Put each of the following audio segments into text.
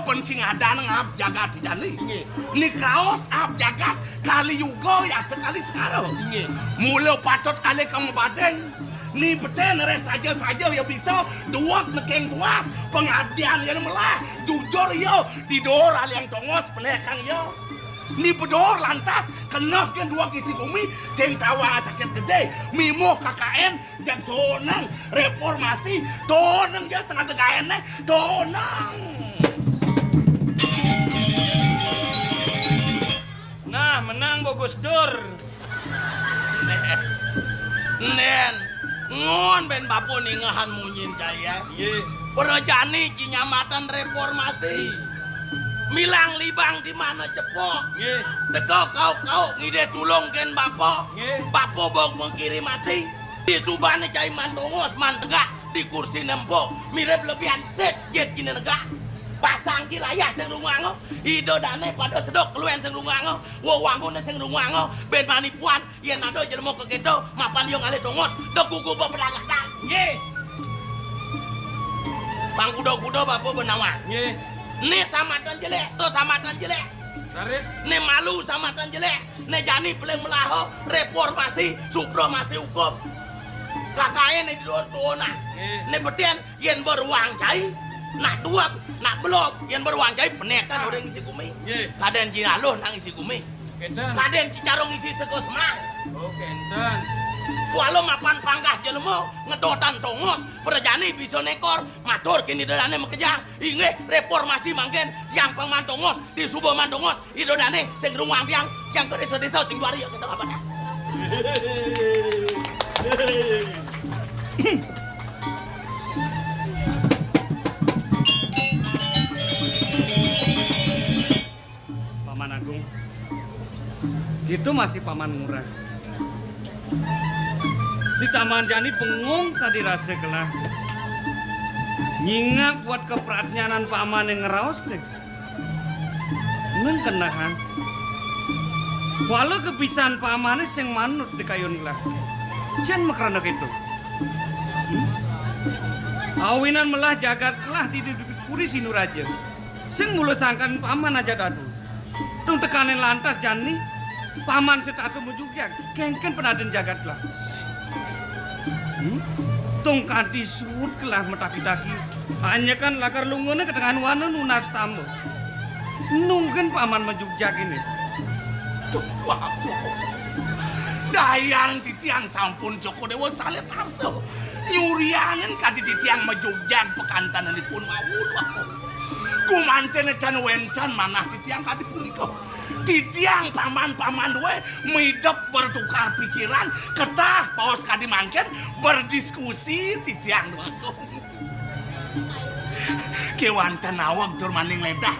bencing ada ngap jagat jani. Ni kaos ap jagat kali yugo ya tekali saro. Mula patut ale kamu badeng. Ni beten res saja ya bisa duak nekeng tuas pengabdian ya melah jujur yo didor ale yang tongos penekang yo. Ni bedor lantas kenah kan dua kisi bumi sing tawa sakit gede mimo KKN jak tonang reformasi tonang ya setengah tegaen tonang. Nah menang Bogus Dur. Nen ngon ben bapu ningahan munyin jaya. Ye. Perajani cinyamatan reformasi. Milang libang di mana cepok. Nggih. Teko kau ngide tulung ken bapo. Nggih. Bapo bok mengirim mati. Di subane cai mantongos mantegak di kursi nempok. Mirip lebihan tes jet jine negak. Pasang ki layah sing rungango. Ido dane pada sedok keluen sing rungango. Wo wangune sing rungango. Ben manipuan yen ado jelmo keketo mapan yo ngale tongos. Dok gugu bo pedagang. Nggih. Bang kudo-kudo bapo benawa. Nggih. Nih samatan jelek, tuh samatan jelek. Taris. Nih malu samatan jelek. Nih jani peleng melaho, reformasi, supremasi hukum. KKN di luar tuona. Nih betian, yen beruang cai, nak tuak, nak belok, yen beruang cai penekan orang isi kumi. Kaden Cinaluh nang isi kumi. Kenten. Kaden Cicarong isi sekosmang. Oh kenten. Walau mapan panggah jelemo ngedotan tongos perjani bisa nekor matur kini dodane mekejang inggih reformasi mangken tiang pangman tongos di subuh man tongos idodane sing rumang tiang ke desa-desa sing wario kita apa dah. Paman Agung itu masih paman murah. Di taman jani pengung kadirase kelah nyingak buat keperatnyanan paman yang ngeraos deh ngen kenahan walau kepisahan paman yang manut di kayun lah jan makrana gitu awinan melah jagat lah di puri sinuraja sing mulu sangkan paman aja dadu tung tekanin lantas jani paman setatu mujugyak kengken penaden jagat lah tung kanti suut kelah metaki-taki hanya kan lakar lungone ketengahan wana nunas tamu nungken paman mejugjak ini Tunggu aku dayang titiang sampun Joko Dewa saleh tarso nyurianen kadi titiang mejugjak pekantanan dipun ngawul aku kumanten dan wentan manah titiang kadi punika titiang paman-paman we midep bertukar pikiran ketah paus kadi mangken berdiskusi titiang aku kewanten awak tur maning ledang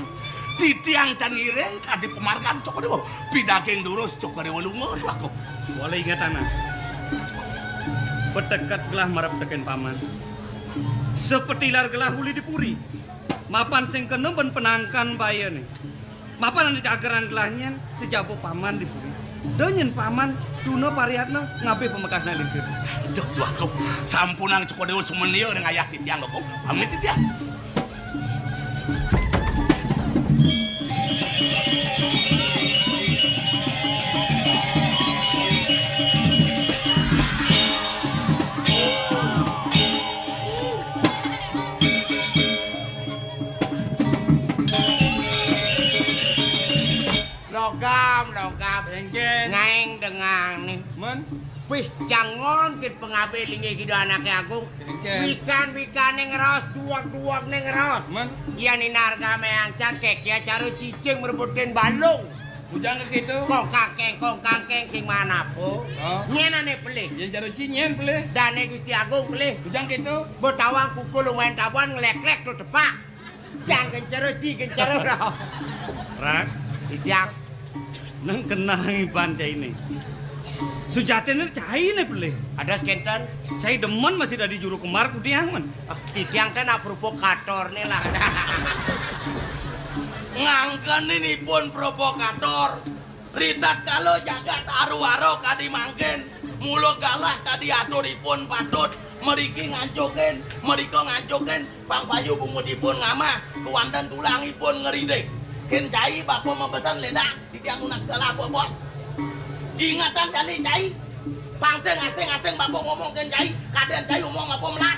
titiang tan ireng kadi pemargan Joko Dewa pidageng durus Joko Dewa lunga aku boleh ingat anak berdekat gelah marap teken paman sepetilar gelah huli dipuri mapan sing kena ben penangkan baya nih mapan ane cageran gelahnya sejabu paman dipuri donyen paman duno pariatna ngabe pemekas nalisir duh aku sampunang Joko Dewa sumenio dengan ayah titiang aku pamit titiang logam ngaing dengan nih Men. wih cangon kit pengabe lingi gitu anaknya Agung wikan yang ngeros duak yang ngeros Men. iya nih narga meang cakek ya caro cicing merebutin balung Ujang ke gitu. kong kangkeng sing mana po nyena nih pelih Yang jaro cinyen boleh. dane Gusti Agung pelih Ujang gitu. botawang kukul lumayan tabuan ngelek-lek tuh depak jangan kencaro roh rak ijang nang kenang bantai ini sujatin cai nih pelih ada skenten cai demen masih dari juru kemar kudiang man tidiang teh nak provokator nih lah ngangken ini pun provokator ritat kalau jagat aru-aro kadi mangken mulo galah kadi aturipun patut meriki ngancukin, mereka ngancukin, Bang Bayu bungudipun ngamah, tuandan tulangipun ngeridek. Ken cai bapak memesan ledak di tiang lunas segala bos. Ingatan jani cai, pangseng asing bapak ngomong ken cai, kaden cai ngomong apa melah.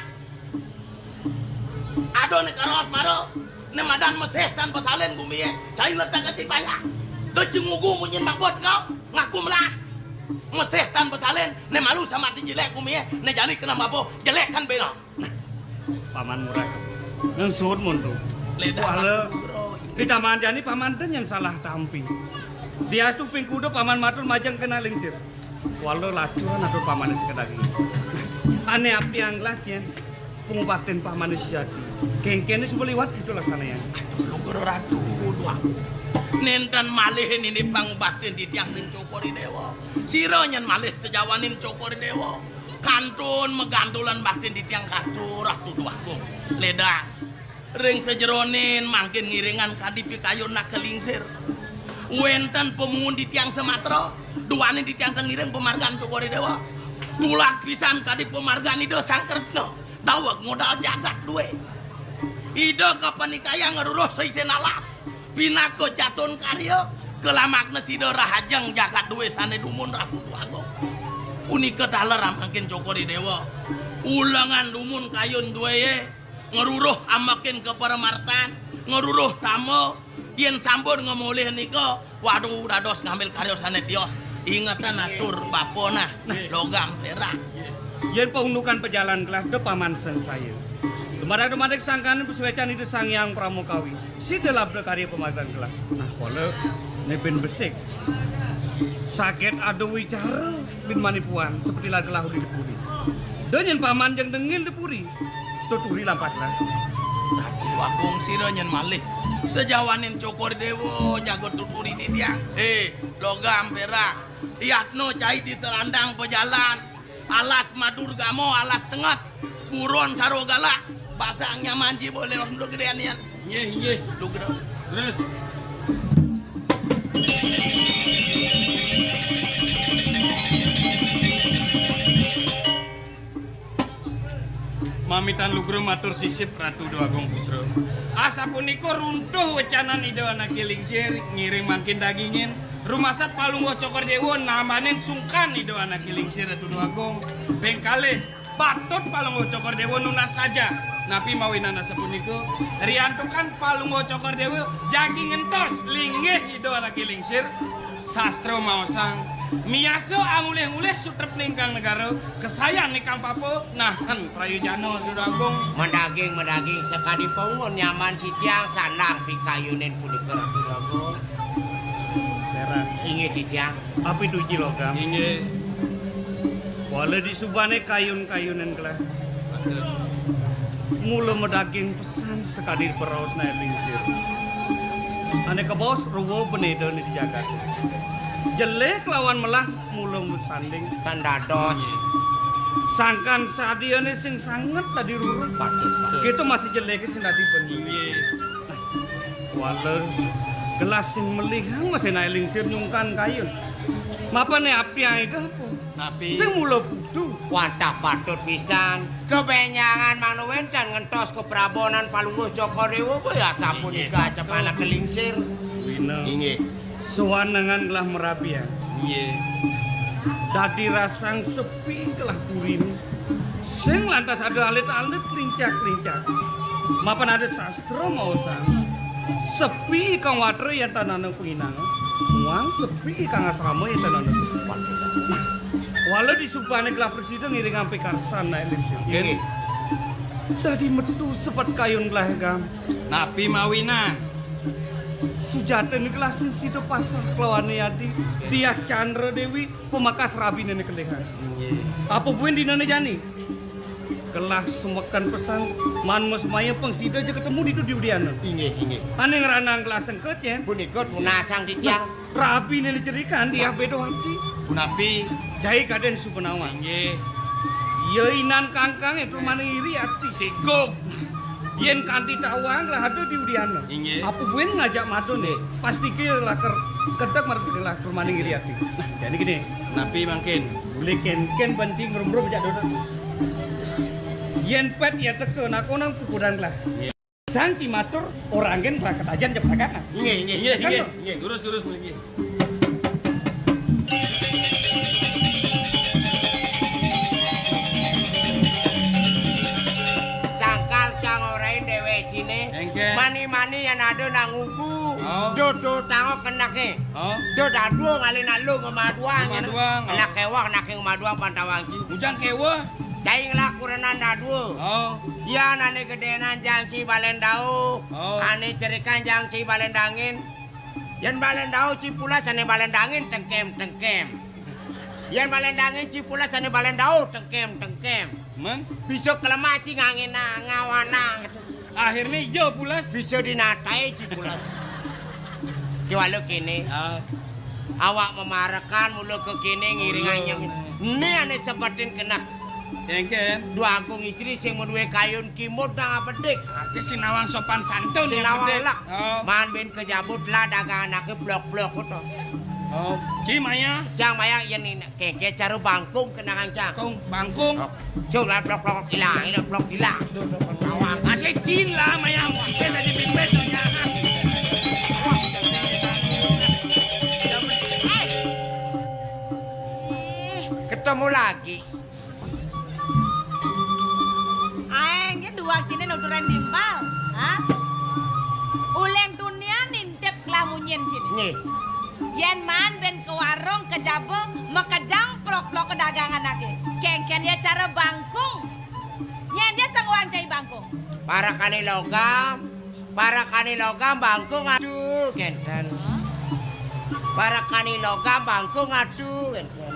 Ado ne karos maro, ne madan meseh tan pesalen bumi cai letak kecik banyak. Deci ngugu munyin bakbot kau, ngaku melah. Meseh tan pesalen, ne malu sama ti jelek bumi ne jani kena bapak jelek kan beno. Paman murah, ngesut mundu. Ledak. Di taman jani paman den yang salah tampi. Dia tu pingkudo paman matur majang kena lingsir. Walau lacuran atau paman sekedagi. Aneh abdi anglah jen. Pengobatan paman sejati. Kengkene sebeliwat itu laksananya. Lu guru ratu dua. Nenten malih ini pangobatin di tiang nin cokori dewa. Siro nyen malih sejawanin cokori dewa. Kantun megantulan batin di tiang katu ratu dua. Ledak. Ring sejeronin mangkin ngiringan kadipi kayu nak kelingsir. Wenten pemungun di tiang Sumatera, duanin di tiang tengiring pemargaan cokori dewa. Tulat pisan kadip pemargaan ido sang Kresna. Dawak modal jagat duwe. Ido kepanikaya ngeruruh seisen alas. Pinako jatun karyo kelamakna sido rahajeng jagat duwe sane dumun ratu tuago. Unika taler mangkin cokori dewa. Ulangan dumun kayun duwe ngeruruh amakin ke permartan, ngeruruh tamu, yen sambur ngomoleh niko, waduh dados ngambil karyo sanetios, ingatan atur bapona, logam perak. Yen pengundukan pejalan kelah de paman sen saya. Demadak sangkan pesuecan itu sang yang pramukawi, si delap de karya pemagang kelah. Nah kalau neben besik, sakit ada wicara bin manipuan seperti lagelah di Depuri. Dan yen paman yang dengin Depuri. Tuturi lampatlah. Ratu Agung sira nyen malih. Sejawanin cokor dewo jago tuturi di tiang. Logam perak. Yatno cai di selandang pejalan. Alas Madurgamo, alas tengat. Buron sarogala. Basangnya manji boleh lu gedean yan. Iya. Lu gede. Terus. Mamitan lugro matur sisip Ratu Doagung Putra. Asa puniko runtuh wecanan ide anak kilingsir ngiring mangkin dagingin. Rumasat palunggo cokor dewo namanin sungkan ide anak kilingsir Ratu Doagung. Bengkale batut palunggo cokor dewo nunas saja. Napi mawinana sapuniko riantukan palunggo cokor dewo jagi ngentos linggih ide anak kilingsir. Sastro maosang. Miaso anguleh-nguleh sutrep ningkang negara kesayang nikang papo nahan prayujana Doagung Mendaging sekali pongon nyaman di tiang sanang pikayunin punika Ratu Doagung. Serang. Inge di tiang. Api tuji logam. Inge. Wala di subane kayun-kayunan kelah. Mula medaging pesan sekali peraus na lingsir. Ane kebos ruwo benedo ni dijaga. Jelek lawan melah mulung sanding Tandados. Sangkan sadiane sing sanget tadi rurut. Kita masih jelek sing tadi benih. Walau gelas sing melihang masih naik lingsir nyungkan kayun. Mapane api yang itu apa? Tapi Sing mula budu. Wantah patut pisan. Kebenyangan manuwen dan ngentos ke Prabonan Palungguh Cokorewo ya sapunika cepana kelingsir. Wina. Inge. Sewanangan gelah merabia. iya. Dadi rasang sepi gelah purin. Sing lantas ada alit-alit lincak-lincak. Mapan ada sastra mau sang. Sepi kang watre yang tanana penginang. Muang sepi kang asrama yang tanana sepan. Walau di subane gelah presiden ngiring sampai karsan naik lingsir. Inge. Dadi metu sepet kayun gelah gam. Napi mawina. Sujatan ini kelas sido pasah kelawan yadi. Dia Chandra Dewi pemakas rabi nenek kelengan. Apa buin di nane jani? Kelas semakan pesan man maya pengsida aja ketemu di Udiana. Inge. Ane ngeranang kelasan kecen. Punika tunasang di tiang. Rabi nenek cerikan dia bedo hati. Napi Jai kaden supenawa. inge. Yainan kangkang itu mana iri hati. Sigok. Yen kanti tawang lah ada di Udiana. Inge. Apa buin ngajak madon deh. Pasti kira lah kedek marah ke rumah iri hati. Jadi gini. Napi mangkin. Boleh ken penting rum-rum jak dodot. Yen pet ya teke nak onang kukudan lah. Sang matur orang gen lah ketajan jep dagangan. Nggih. Terus nggih. Sangkal cang orain dewe cine. Mani-mani yang ada nang uku. Do tango kenake. Do dadu ngalin alu ngemaduang. Anak kewah nak ngemaduang pantawang ci. Ujang kewah. Cai ngelakurenan dadu. Ya nane gedenan jangci balendau. Ane cerikan jangci balendangin. Yen balendau cipula sane balendangin tengkem. Yen balendangin cipula sane balendau tengkem. Man? Bisa kelemaci ngangin ngawana. Akhirnya hijau pulas. Bisa dinatai cipulas. Kiwalu kini. Awak memarakan mulu ke kini ngiringannya. Ini ane seperti kena. Engken. Dua agung istri sing menduwe kayun kimut nang apedik. Arti sinawang sopan santun. Sinawang lah. Man bin kejabut lah dagang anaknya blok-blok itu. Ci Maya. Cang Maya yen keke caru bangkung kenangan cang. Bangkung. Cura blok-blok hilang. Masih Cin lah Maya. Kita tadi pimpin soalnya. Ketemu lagi. Aengnya dua cine nuturan dimbal. Hah? Uleng dunia nintep kelamunyen cine. Nih. Yen man ben ke warung ke jabo mekejang plok-plok ke dagangan lagi. Kengken ya cara bangkung. Nyen dia sanguan cai bangkung. Para kani logam bangkung aduh kenten. Para kani logam bangkung aduh kenten.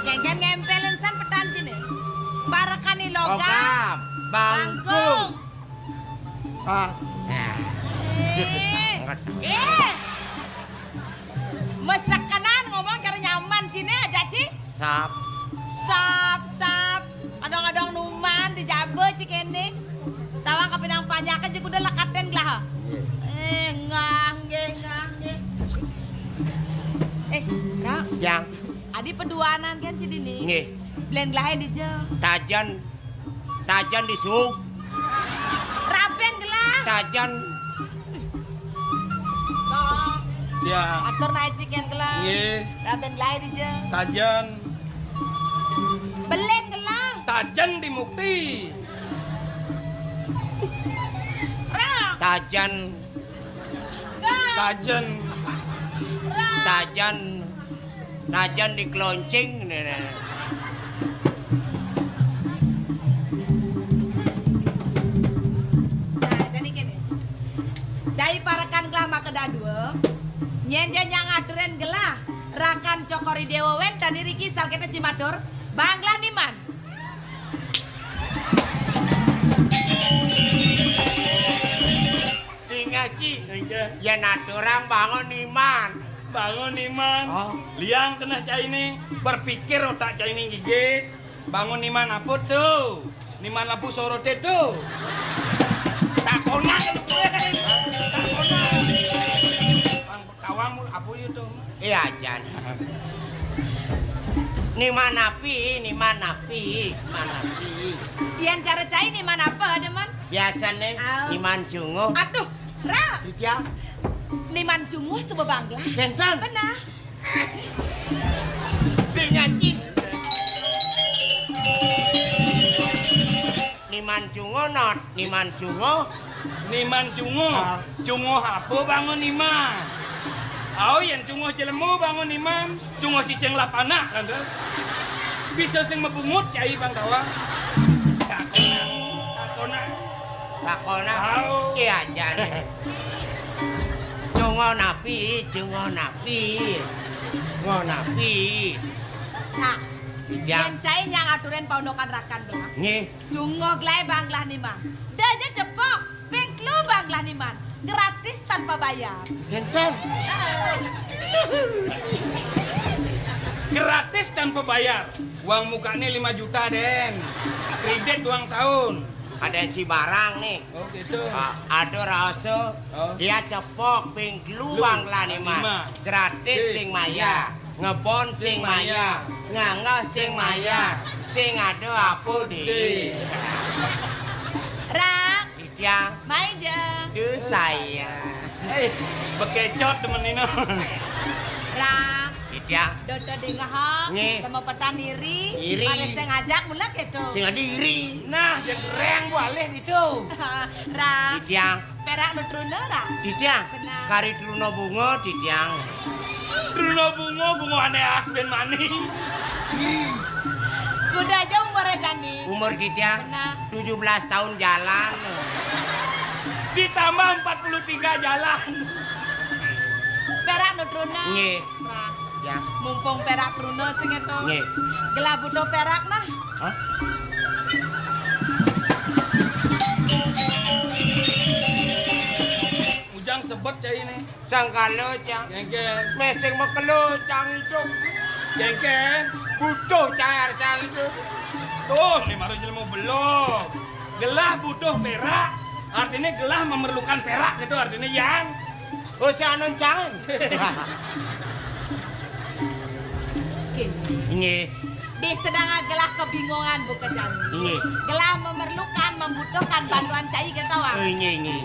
Kengken ngempelin san petan cine. Para kani logam bangkung. Masak kanan ngomong cara nyaman cine aja ci. Sap. Adong-adong numan di jabo cikene. Tawang kapinang panjaka juga udah lekaten lah. Ngang. Nak. Jang. Adi peduanan kan cidini. Nggih. Blen glahe di je. Tajan disuk. Raben gelah. Tajan. Ya. Atur naik ciken gelah. Nggih. Raben glahe di je. Tajan. Belen gelah. Tajan di Mukti. Tajan. Tajan di keloncing. Cai parakan gelah maka dadua. Nyenja nyang aturen gelah. Rakan cokori dewawen dan diri kisal kita cimatur. Banglah niman. Ngaji. Ya naturang bangun iman. Liang kena cai ini berpikir otak cai ini gigis. Bangun iman apa tuh? Niman lampu sorote tuh. Takonan. Bang tawangmu apa itu? Iya jan. Niman api. Yang cara cai niman apa deman? Biasanya niman jungo. Aduh, Ra. Iya. Niman jungu sebuah bangla. Kentan. Benar. Ngaji. Niman jungo. Jungo apa bangun niman? Yang jungo jelemu bangun niman. Jungo ciceng lapana kan terus. Bisa sing mebungut cai bang tawa. Takona. Iya jan. Jungo napi. Nah, yang cai yang aturan paundokan rakan belah. Nggih. Jungo glai banglah niman. Daja cepok, pengklu banglah niman. Gratis tanpa bayar. Genten. Gratis tanpa bayar. Uang mukanya 5 juta, Den. Kredit 2 tahun. Ada Cibarang nih. Oh gitu. Ada rasa dia cepok pingklu bangla niman. Gratis sing maya. Ngebon sing maya. Ngangga sing maya. Sing ada apa di. Ditya. Maija. Duh saya. Hei, bekecot temen Nino. Ra. Ditya. Dodo dengah. Nge. Temu petan iri. Iri. Ada sing ngajak mula gitu. Sing diri. Nah, yang reng boleh itu. Ra. Ditya. Perak nutruna ra. Ditya. Benar. Kari Truno bunga Ditya. Bruno bungo aneh asben mani. Kuda aja umurnya Jani. Umur Ditya Benar. 17 tahun jalan. Ditambah 43 jalan. Perak nutruna. Nge. Ra. Ya. Mumpung perak truno sing itu. Nge. Gelah butuh perak nah. Hah? Ujang sebet cai ini. Sangkalo cang. Jengken. Mesing mekelo cang hidup. Jengken. Butuh cang hidup. Tuh, nih baru jelemu belum. Gelah butuh perak. Artinya gelah memerlukan perak gitu artinya yang. Oh si anon cang. Nge. Di sedang gelah kebingungan buka Jani. Nge. Gelah memerlukan, membutuhkan bantuan cai kita wah. Nge.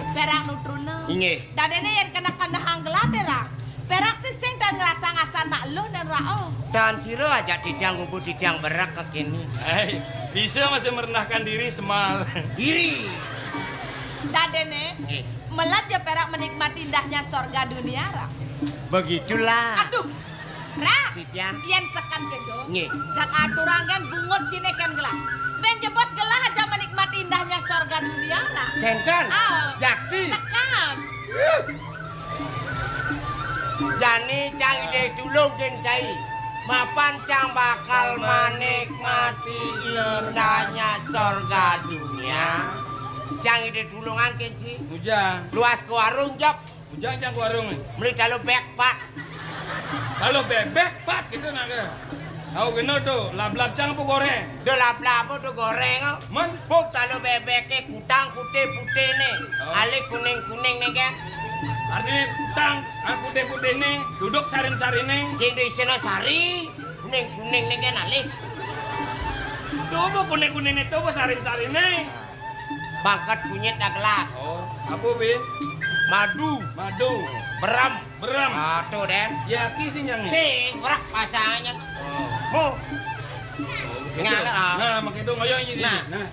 Perak nutruna. Nge. Dan ini yang kena hang gelah dera. Perak sising dan ngerasa ngasa nak lu dan rao. Dan siro aja didang ngubu didang berak ke kini. Hei, bisa masih merendahkan diri semal. Diri. Dan ini Nge. melat ya perak menikmati indahnya sorga dunia ra. Begitulah. Aduh, ra. Didang. Yen sekan kedo. Nge. Jak aturangan bungut cinekan gelah. Ben jebos gelah aja menikmati indahnya sorga dunia ra. Kenten. Jakti. Tekan. Jani cang ide dulu gen cai. Mapan cang bakal menikmati indahnya sorga dunia. Cang ide dulu ngangkin sih. Ujang. Luas ke warung jok. Ujang cang ke warung nih. Beli dalu bek pak. Kalau bebek pat gitu naga. Tahu kena tuh, lap-lap cang apa goreng? Do lap-lapo do goreng oh. Man, Buk dalu bebeknya kutang putih-putih nih. Oh. Alik kuning-kuning nih kan. artinya tang, putih-putih nih, duduk sarin-sarin nih. Sing do isena sari. Kuning-kuning nih kan alik. Tuh kuning-kuning itu apa sarin-sarin nih? Bangkat kunyit dah gelas. Oh, apa bin? Madu. Madu, Beram. beram. Ah tuh den. Yaki sih yang nih. Sing ora pasangannya. Oh, Mu. begitu. Ngala, ah. Nah, begitu ngoyong ini. Nah. Nah.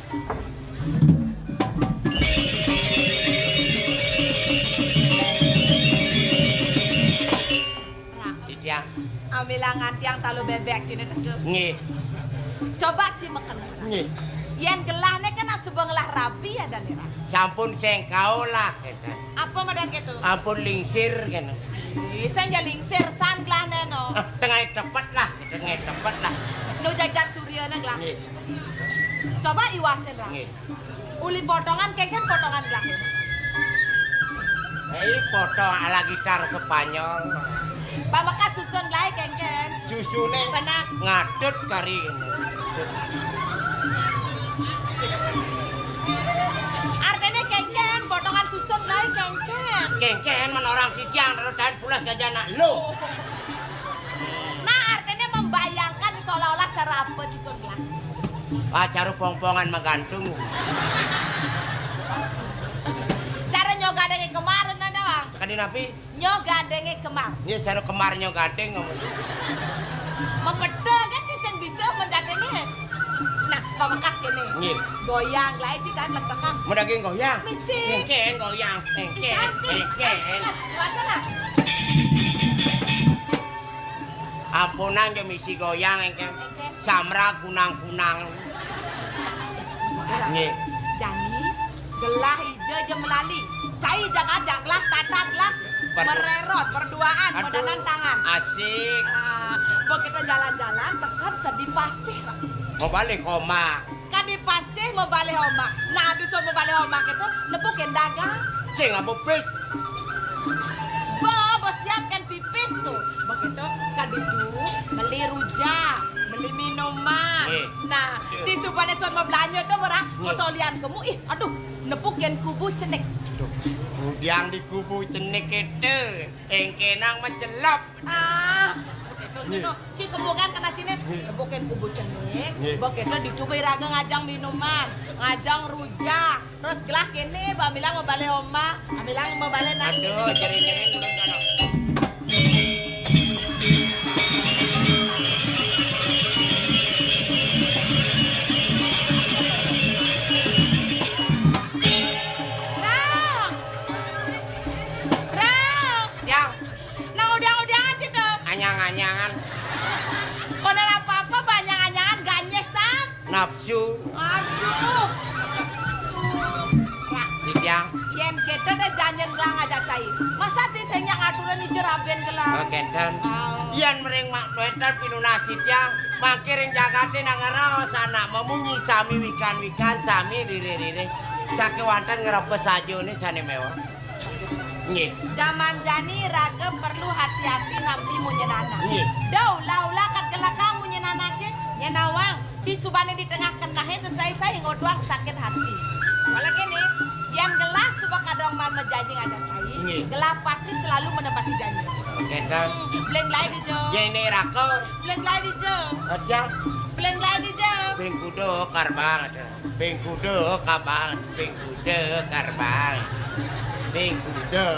Ra. Ditya. Amilangan tiang talu bebek cine teke. Nge. Coba cimeken. Nge. Yen gelahnya kan asubang ngelah rapi ya dan ra. Sampun sing kaulah kena. Apa madan gitu? Ampun lingsir kena. Bisa njaling sirsan gelahnya no. Tengah tepat lah, tengah tepat lah. No jajak surya na gelah. Nge. Coba iwasin ra. Nge. Uli potongan keken potongan gelahnya. Hei foto ala gitar Spanyol. Pamakat susun gelahnya keken. Susune Benar. ngadut kari kena. Artinya keken potongan susun gelahnya keken. Kengken men orang tidiang dan pulas gajana lo. Nah artinya membayangkan seolah-olah cara apa susun gelah. Acara pongpongan menggantung. Cara nyogadenge kemarin na doang. Sekali napi, Nyogadenge kemar. ini cara kemarnya gading ngomong. Membetul kan sih yang bisa menjadinya. Nah, pamakas kene. Nge. Goyang lah cikan letekan. Medaging goyang. Misi. Kengken goyang, kengken, kengken. Masalah. Ampunan yo misi goyang engke. Samra kunang-kunang. Nge. Jani, gelah ijo aja melali. Cai jangan ajak lah, tatat lah. Mererot, berduaan, medanan tangan. Asik. Ah, begitu jalan-jalan, tekan sedih pasih lah. Mau balik koma. Kan di pasih mau balik omak. Nah, disuruh mau balik omak itu nepukin dagang. Sing apa bis? Bos siapkan pipis tuh. Begitu kan itu beli rujak, beli minuman. Nih. Nah, di supaya son mau belanja tuh berah kotolian kamu. Ih, aduh, nepukin kubu cenik. Yang di kubu cenik itu engkenang mencelop. Ah, itu sino ci kemukan kena cinet boken kubu cenik boketa dicubai raga ngajang minuman ngajang rujak terus gelah kene bamilang membale oma bamilang membale nasi aduh jering-jering ulun kalau anyangan konon apa-apa banyak anyangan ganyesan nafsu aduh rak tiang yen kita ada janjian gelang aja cai masa sih saya ngaturan di jeraben gelang kedan yen mering mak wetan pinunasi tiang makiring jagate nang ngaraos anak memunyi sami wikan-wikan sami riri-riri sakewanten ngerebes sajone sane mewah nggih zaman jani raga perlu hati-hati nampi munyenana nggih dau laula kat gelakang munyenanake nyenawang di subane di tengah kenahe selesai ngodoang sakit hati wala kene yang gelas sebab kadang mal menjanji ngajak cai gelah pasti selalu menepati janji kedan bleng lai di jo jene rako bleng lai di jo aja bleng lai di jo bengkudo karbang bengkudo kabang bengkudo karbang bengkudo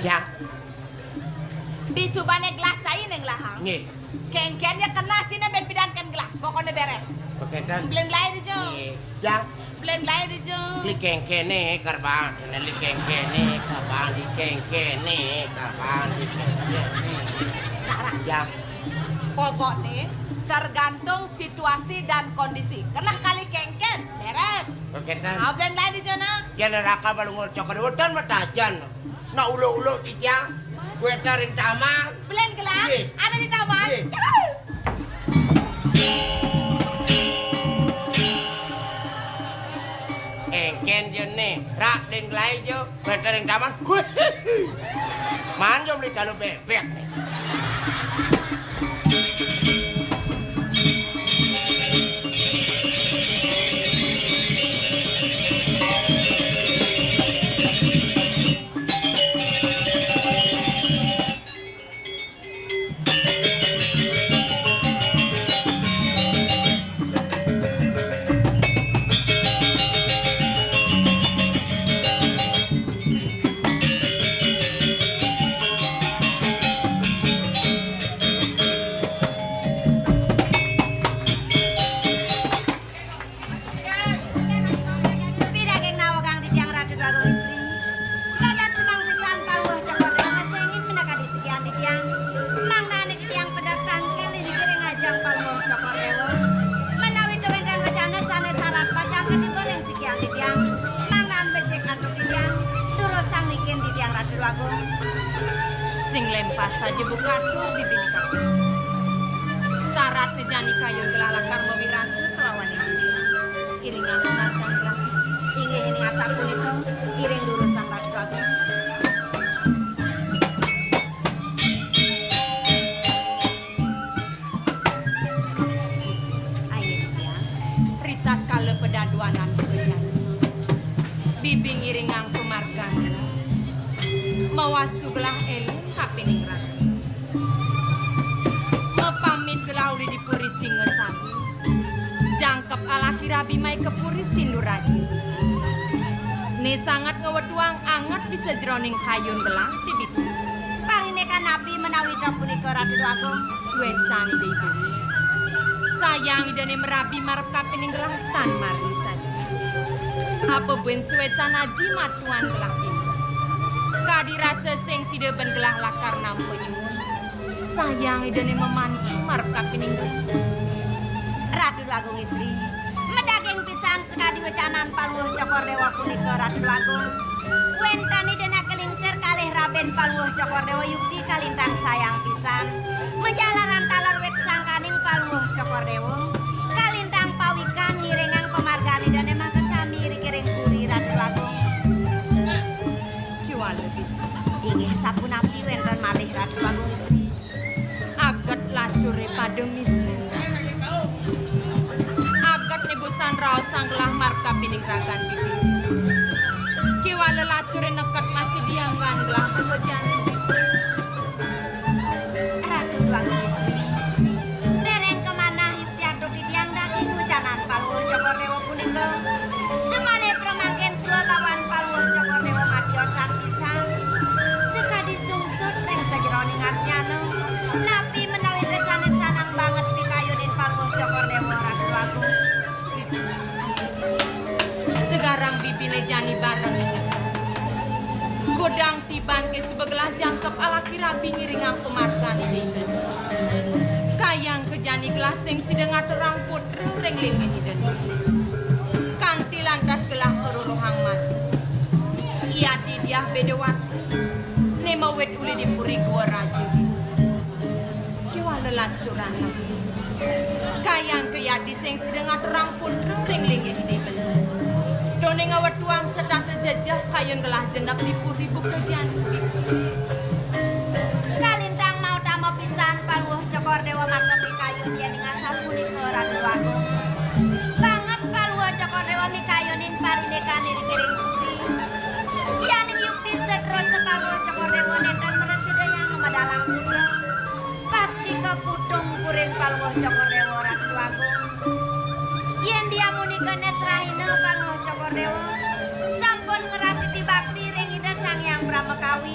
jang di subane gelah cai neng lahang nggih kengkennya kena cina ben pidankan gelah pokoknya beres kedan bleng lai di jo nggih jang bleng lai di jo li kengkene karbang li kengkene kabang li kengkene kabang li kengkene jang pokoknya tergantung situasi dan kondisi kena kali kengken beres kedan bleng lai di jo na yen raka balungor cokor wedan metajan na ulo-ulo di jang gue taring taman bleng gelah Nggih. ada di taman Nggih. Cakap. engken jene rak den glai jo gue taring taman man jo beli dalu bebek nih sing lempas saja bukan di bingkai syarat nejani kayu gelah lakar mewirasu telawan ini iringan menantang gelah ingin ini asap punika iring lurusan ratu agung ayo ya Rita kala pedaduanan berjanji bibing iringang pemargan mawastu gelah elin kapining rati mepamit gelah uli dipuri singa sami jangkep alaki rabi mai kepuri sindu raji ni sangat ngeweduang anget bisa jeroning kayun gelah tibit parine kan nabi menawi punika ratu agung suwecani ibu sayang idane merabi marep kapining gelah tan marni saja apa buen suwecan aji matuan gelah kadi rasa sing sideben gelah lakar nampu nyuwun sayang idene memantu marep kapining Ratu Agung istri medaging pisan sekadi wecanan paluh cokor dewa punika Ratu Agung wentan idene kelingsir kalih Raben paluh cokor dewa yukti kalintang sayang pisan menjalaran talar wet sangkaning paluh cokor dewa kalintang pawikan ngiringang pemargani dene makasami rikiring puri Ratu Agung inggih sapunapi wenten malih Ratu Agung istri aget lacure pada misi aget nibusan raos sanggelah marka pining ragan bibi kiwale lacure neket masih diangkan gelah kewajan Godang tiban ke sebelah jangkep alaki rabi ngiringang pemarkan ini. Kayang kejani gelaseng sidengar terang putra rengling ini dan kanti lantas gelah keruruhang mat. Ia didiah bedewat. Nema wet uli dipuri gua raja. Kiwa lelancuran nasi. Kayang keyati seng sidengar terang putra rengling ini dan done ngawat tuang sedang terjajah kayun gelah jendak dipuri buka jani. Kalintang mau tamo pisan paluh cokor dewa makromi kayun yang ngasapuni ke Ratu Agung. Banget paluh cokor dewa mikayunin parinekan diri kiring putri. Yaning yukti setros paluh cokor dewa nenten meresida yang madalang putra. Pasti keputung kurin paluh cokor dewa Ratu Agung. Yen dia muni kenes rahina paluh cokor dewa. Sampun ngerasiti bakti ring ida sang yang Pramekawi.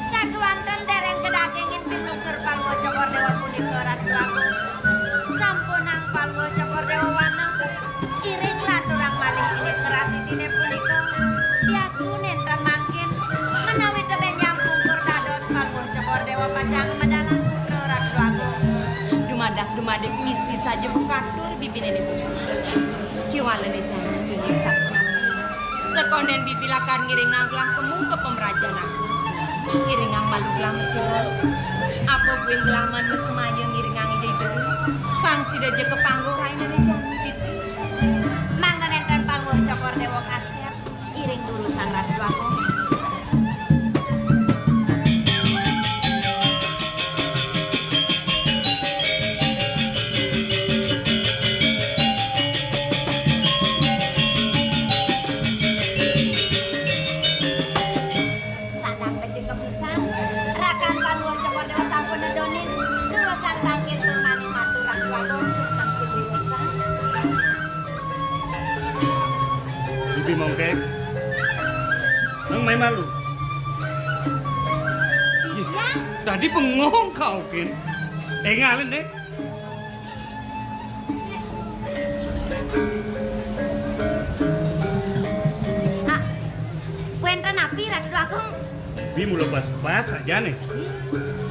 Saguanten dereng kedagingin pinung serpal cokor dewa punika Ratu Agung. Sampunang palwa cokor dewa wana. Iring laturang malih ini kerasitine punika. Diastu nenten mangkin menawi tebe nyambung dados palwa cokor dewa pacang medalang putra Ratu Agung. Dumadak misi saja bukatur bibine dipusi. Kiwalene jani gini sapna. Sekonden bibilakan ngiringang gelah kemu ke pemerajanan. Ngiringang malu gelah mesilan. Apa buin gelah man mesemaya ngiringang ide beli. Pangsi daja ke panggung raina de jani bibi. Mangga nenten palwa cokor dewa kasep iring dulu sang Ratu Agung. Bibi mongkek. Nang main malu. Iya. Tadi bengong kau kin. Ngalin deh. Nak, wenten api Ratu Agung. Bibi mulu bas-bas aja nih.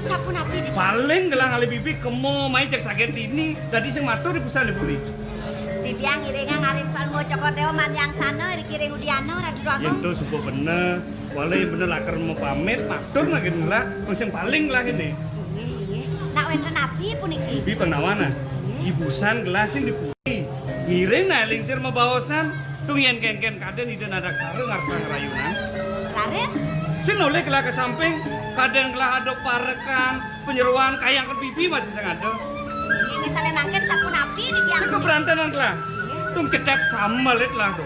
Sapun api di Paling gelang kali bibi kemo main cek sakit ini. Tadi sing matur di pusat diburi. Didiang ngiringan ngarin palmo cokor dewa man yang sana dikiring udiano Ratu Agung. Itu subuh bener. Walau bener lakar mau pamit, matur lagi lah. Yang paling lah ini. Iya. Nak wenten api puniki. Bibi penawana. Ibusan gelasin dipuri. Ngiring nah lingsir membawasan. Tung yen ken kaden ide nadak sarung ngarsang rayunan. Laris? Sin oleh gelah ke samping. Kaden gelah ada parekan. Penyeruan kayang ke bibi masih sengaja. Ini ngesane mangkin sapun api didiang. Sing keberantanan gelah. Tung kedak samalit lah do.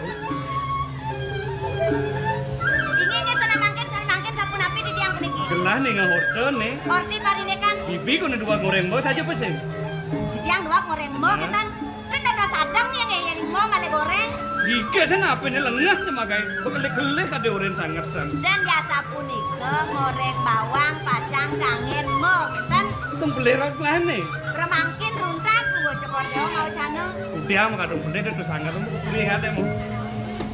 Ini ngesane mangkin sapun api didiang puniki. Gelah nih ngahorten nih. Orti parinekan. Bibi kono dua goreng bos aja pesen. Didiang dua goreng mo ketan. Kan ada sadang yang kayak mo male goreng. Ike sana apa ini lengah magai. Bekelih-kelih ada oren sangat san. Dan biasa punika goreng bawang pacang kangen mo ketan. Tung beleras lah nih. Remangkin runtak lu cokor dewa mau cano. Udah makadung bener itu sangat beli hati mu.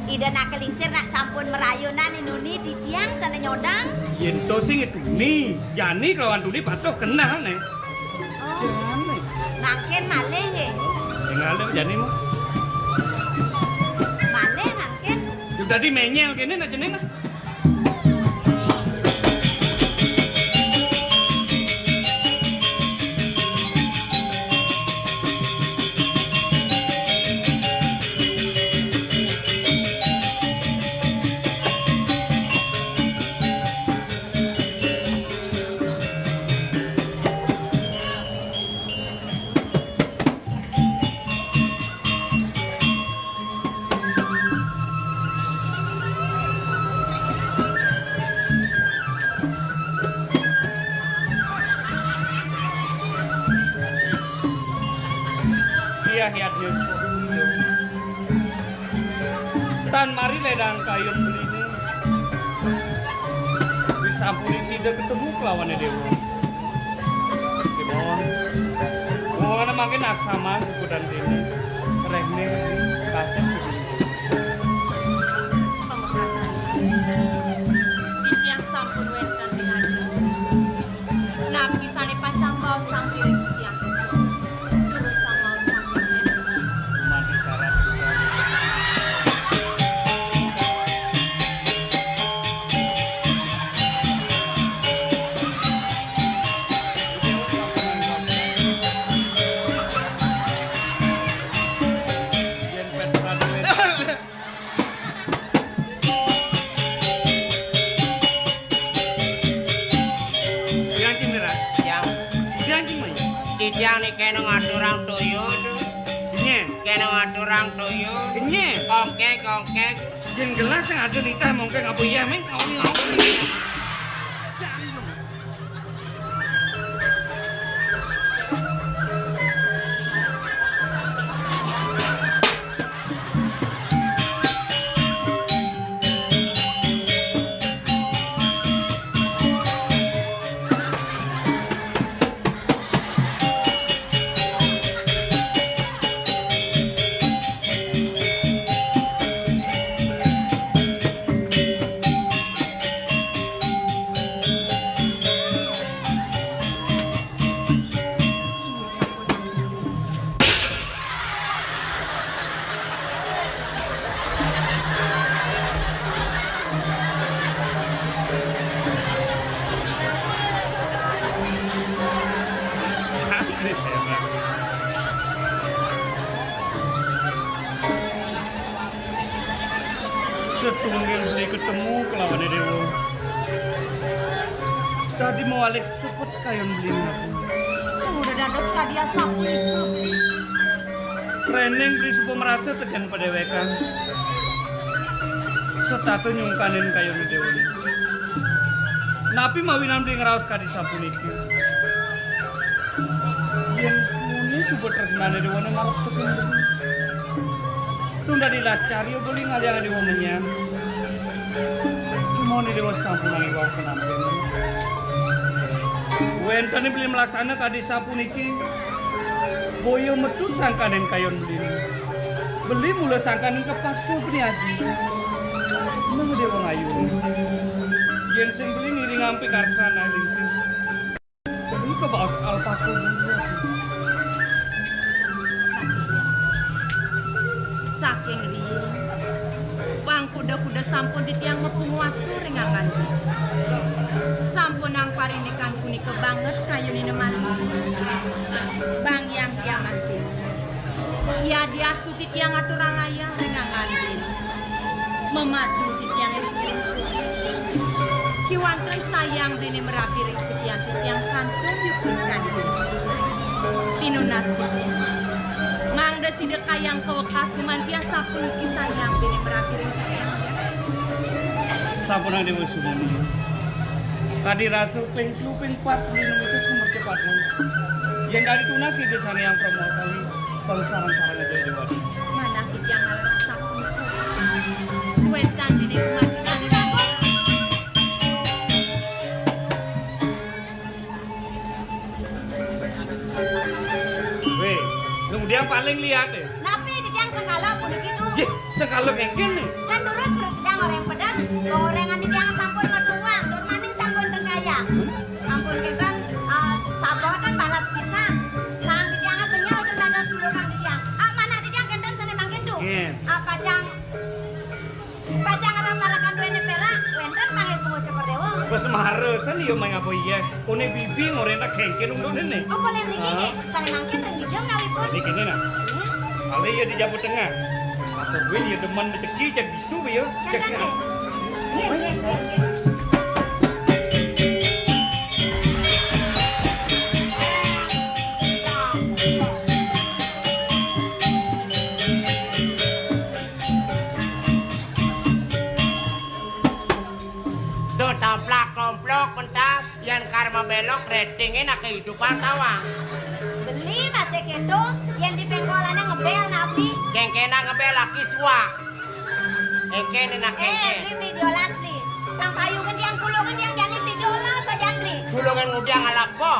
Ida nak kelingsir nak sampun merayunan inuni didiang sana nyodang. Yento sing itu nih. Jani kelawan tuli patuh kena nih. Oh, Jani. mangkin malih nggih. Tinggal deh jani mu. Malih mangkin. Sudah di menyel gini nak jani nah. Hiat-hiatnya tan mari ledang kayun beli ini bisa polisi udah ketemu kelawannya dewa gimana mau ngana makin aksama kudan ini serehnya kasih Pemekasan. Yang Tidiang nih kena ngaturang tuyul. Nye. Kena ngaturang tuyul. Nye. Kongkek. Yen gelas yang ada nikah mungkin apa ya meng? Oli. Setunggal beli ketemu kelawan Dewa. Tadi mau Alex sepet kayon beli aku. Udah dados kadia sapunika. Training beli supo merasa tekan pada wekan. Setato nyungkanin kayon Dewa. Napi mawinan beli ngeraos kadi sapuniki. Yang muni supo tresnane Dewa marap tekan beli. Tunda dilacari boleh ngaliang Dewa menyang. Cuma Dewa sampunang iwal kenampen. Wentane beli melaksana kadi sapuniki. Boyo metu sangkanen kayon beli. Beli mula sangkanen kepaksa beli aji. Nang Dewa ngayu. Yen sing beli ngiring ngampi karsana lingsing. Beli ke baos alpaku beli. Saking riyu Bang kuda-kuda sampun ditiang ngepung waktu ringangan sampun ang parinikan punika banget kayu ni nemali Bang yang diaman din ia diastuti tiang aturang ayah ringangan din memadu titiang iring-iring kiwanten sayang dini merapirik setiang titiang kantong yukiskan pinunas titiang Mangda sidak kayang kewekas kemantian sapun kisah yang bini berakhir Sapunang Dewa Sumani. Tadi rasul pengklu pengpat minum itu sumber cepatnya. Yang dari tunas kita sana yang promo kami bangsaran-saran aja Dewa. Mana kita yang alat sapun Suwetan bini kumat kisah di bangkok Weh, kemudian paling lihat deh. Napi di tiang sekala pun begitu. Ye, sekali kengken nih. Dan terus bersedang orang pedas, pengorengan di tiang sampun meduang, don maning sampun tengayang. Ampun kentan, sabah kan balas pisan. Sang di tiang benyau dan dadas dulu kang di tiang. Mana di tiang kentan sana mangkin tu. Pacang ramarakan duene perak, wenten panggil pengucap Dewa. Bos maharesan iyo main apa iya. Kone bibi ngorena kengken undon nih. Oh boleh mriki nggih, sana mangkin rengijam nawipun. Ini kene nah. Kali ya di Jawa Tengah. Atau gue ya demen rezeki jadi gitu ya. Kentan nggih. Nggih. Tomplok mentak yang karma belok ratingnya nak kehidupan tawang. Beli masih gitu, yang di pengkolannya ngebel nabli. Kengkena ngebel laki swa. Kengkena nak kengken. Beli diolas beli. Bang payu kan yang kulungan yang jani beli diolas saja beli. Kulungan udah ngalap po.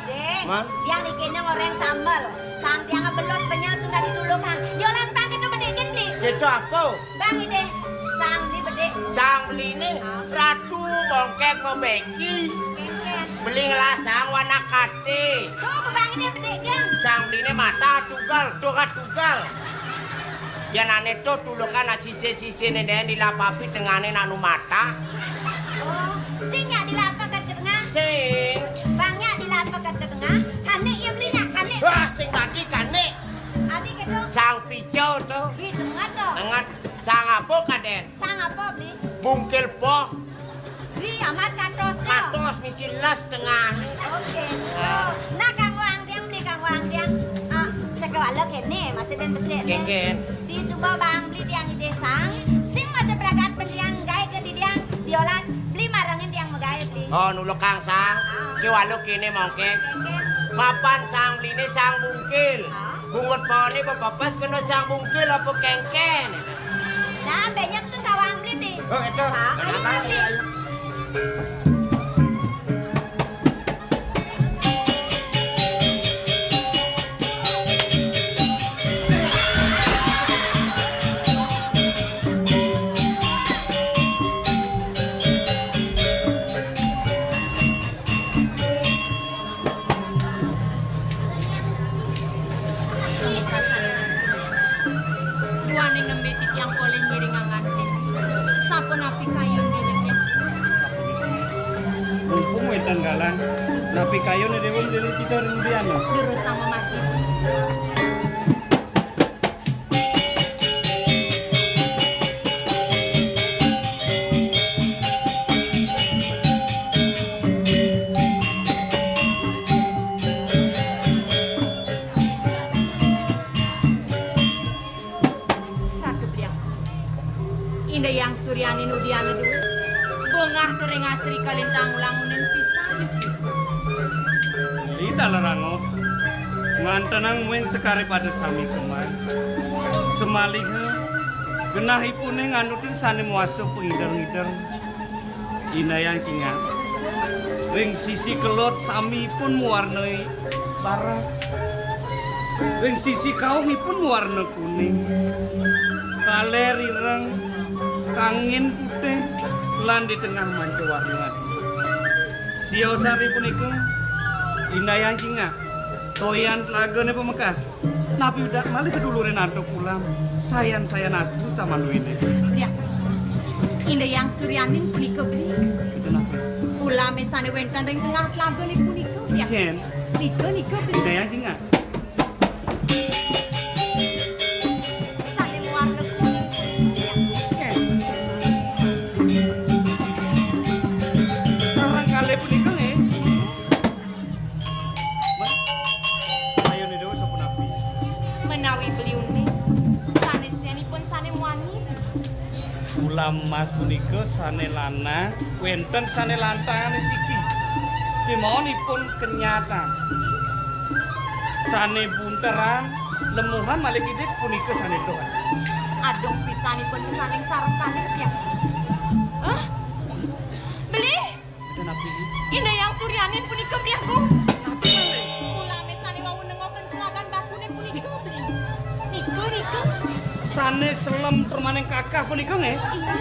Sing, yang dikene ngoreng sambal. Sang tiang belos benyal sudah ditulungan. Diolas bang itu bedekin beli. Gitu apa? Bang ide, sang di bedek. Sang beli ini ratu bongkek membeki. Beli ngelasang warna kate. Tuh bang ide bedekin. Sang beli ini mata tugal. Yang aneh tuh tulungan sisi-sisi neden dilapapi dengan nanu mata. Oh, singnya dilapak ke tengah. Sing. Bangnya dilapak ke tengah. Kane iya belinya kane. Wah, sing tadi kane. Adik gitu. Sang pijo tuh. Di tengah tuh. Tengah. Sang apa kaden? Sang apa beli? Bungkil poh. Wih, amat katos tuh. Katos misi les tengah. Oke. Nah, kang wang dia walo kene masih ben besik. Kengken. Di suba bang beli diang di desang, sing masih beragat pendiang gawe ke diang diolas beli marangin diang megawe beli. Oh nuluk Kang Sang. Ki walo kene mongke. Mapan sang beli ini sang bungkil. Bungut poni bepepas kena sang bungkil apa kengken. Nah, banyak sendawang beli di. Oh itu. Kenapa? Ayo. Tanggalan, napi kayu ni dewa dari kita rindian. Terus sama mati. Ratu Briang, indah yang Suryani Nudiana dulu. Bongah tering asri kalintang ulang-ulang pisan. Tidak larango. Mantanang muing sekari pada sami keman. Semaliha genahi puning anutin sani muasto pengidar-ngidar. Ina yang cingat. Ring sisi kelot sami pun mewarnai barak. Ring sisi kauhi pun mewarna kuning. Kaler ireng kangin putih. Lan di tengah manca warna. Siosari punika indayang cinga. Toyan telagane pemekas. Napi udah malih kedulurin anto pulang. Sayan-sayan astru taman ini. Ya. Indayang Suryanin punika beli. Itu napi. Ulah mesane wentan ring tengah telagane punika. Ya. Jen. Nika beli. Indayang cinga. Sane warna kuning. Ya. Punika nih. Ayo nih dewa sapa napi. Menawi beliune sane jenipun sane wani. Ulam mas punika sane lanang, wenten sane lantangane siki. Dimonipun kenyataan. Sane bunteran, lemuhan malih kidik punika sane doan. Adung pisanipun saning sarung kalir ya. Hah? Beli? Napi. Indayang Suryanin punika beli aku. Napi malih. Ulah mesane wau nengoken selagan bakune punika beli. Nika. Sane selem permanen kakah punika nggih. Iya.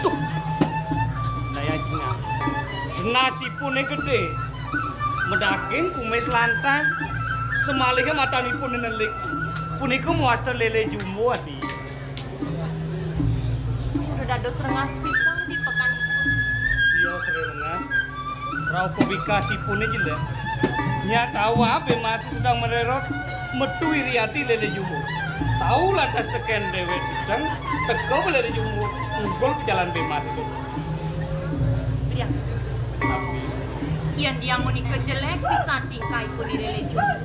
Tuh. Daya jinga. Nasipun gede. Medaging kumis lantang. Semalihnya matanipun nelik. Punika muaster lele jumbo adi. Dados rengas pisan di pekan. Sio sere rengas. Rau publikasi pun jele. Nya tahu apa masih sedang mererot metu iriati lele jumbo. Tahu lantas teken dewe sedang teko lele jumbo unggul ke jalan bemas itu. Beliau. Tapi Ian dia menikah jelek pisan tingkai pun di lele jumbo.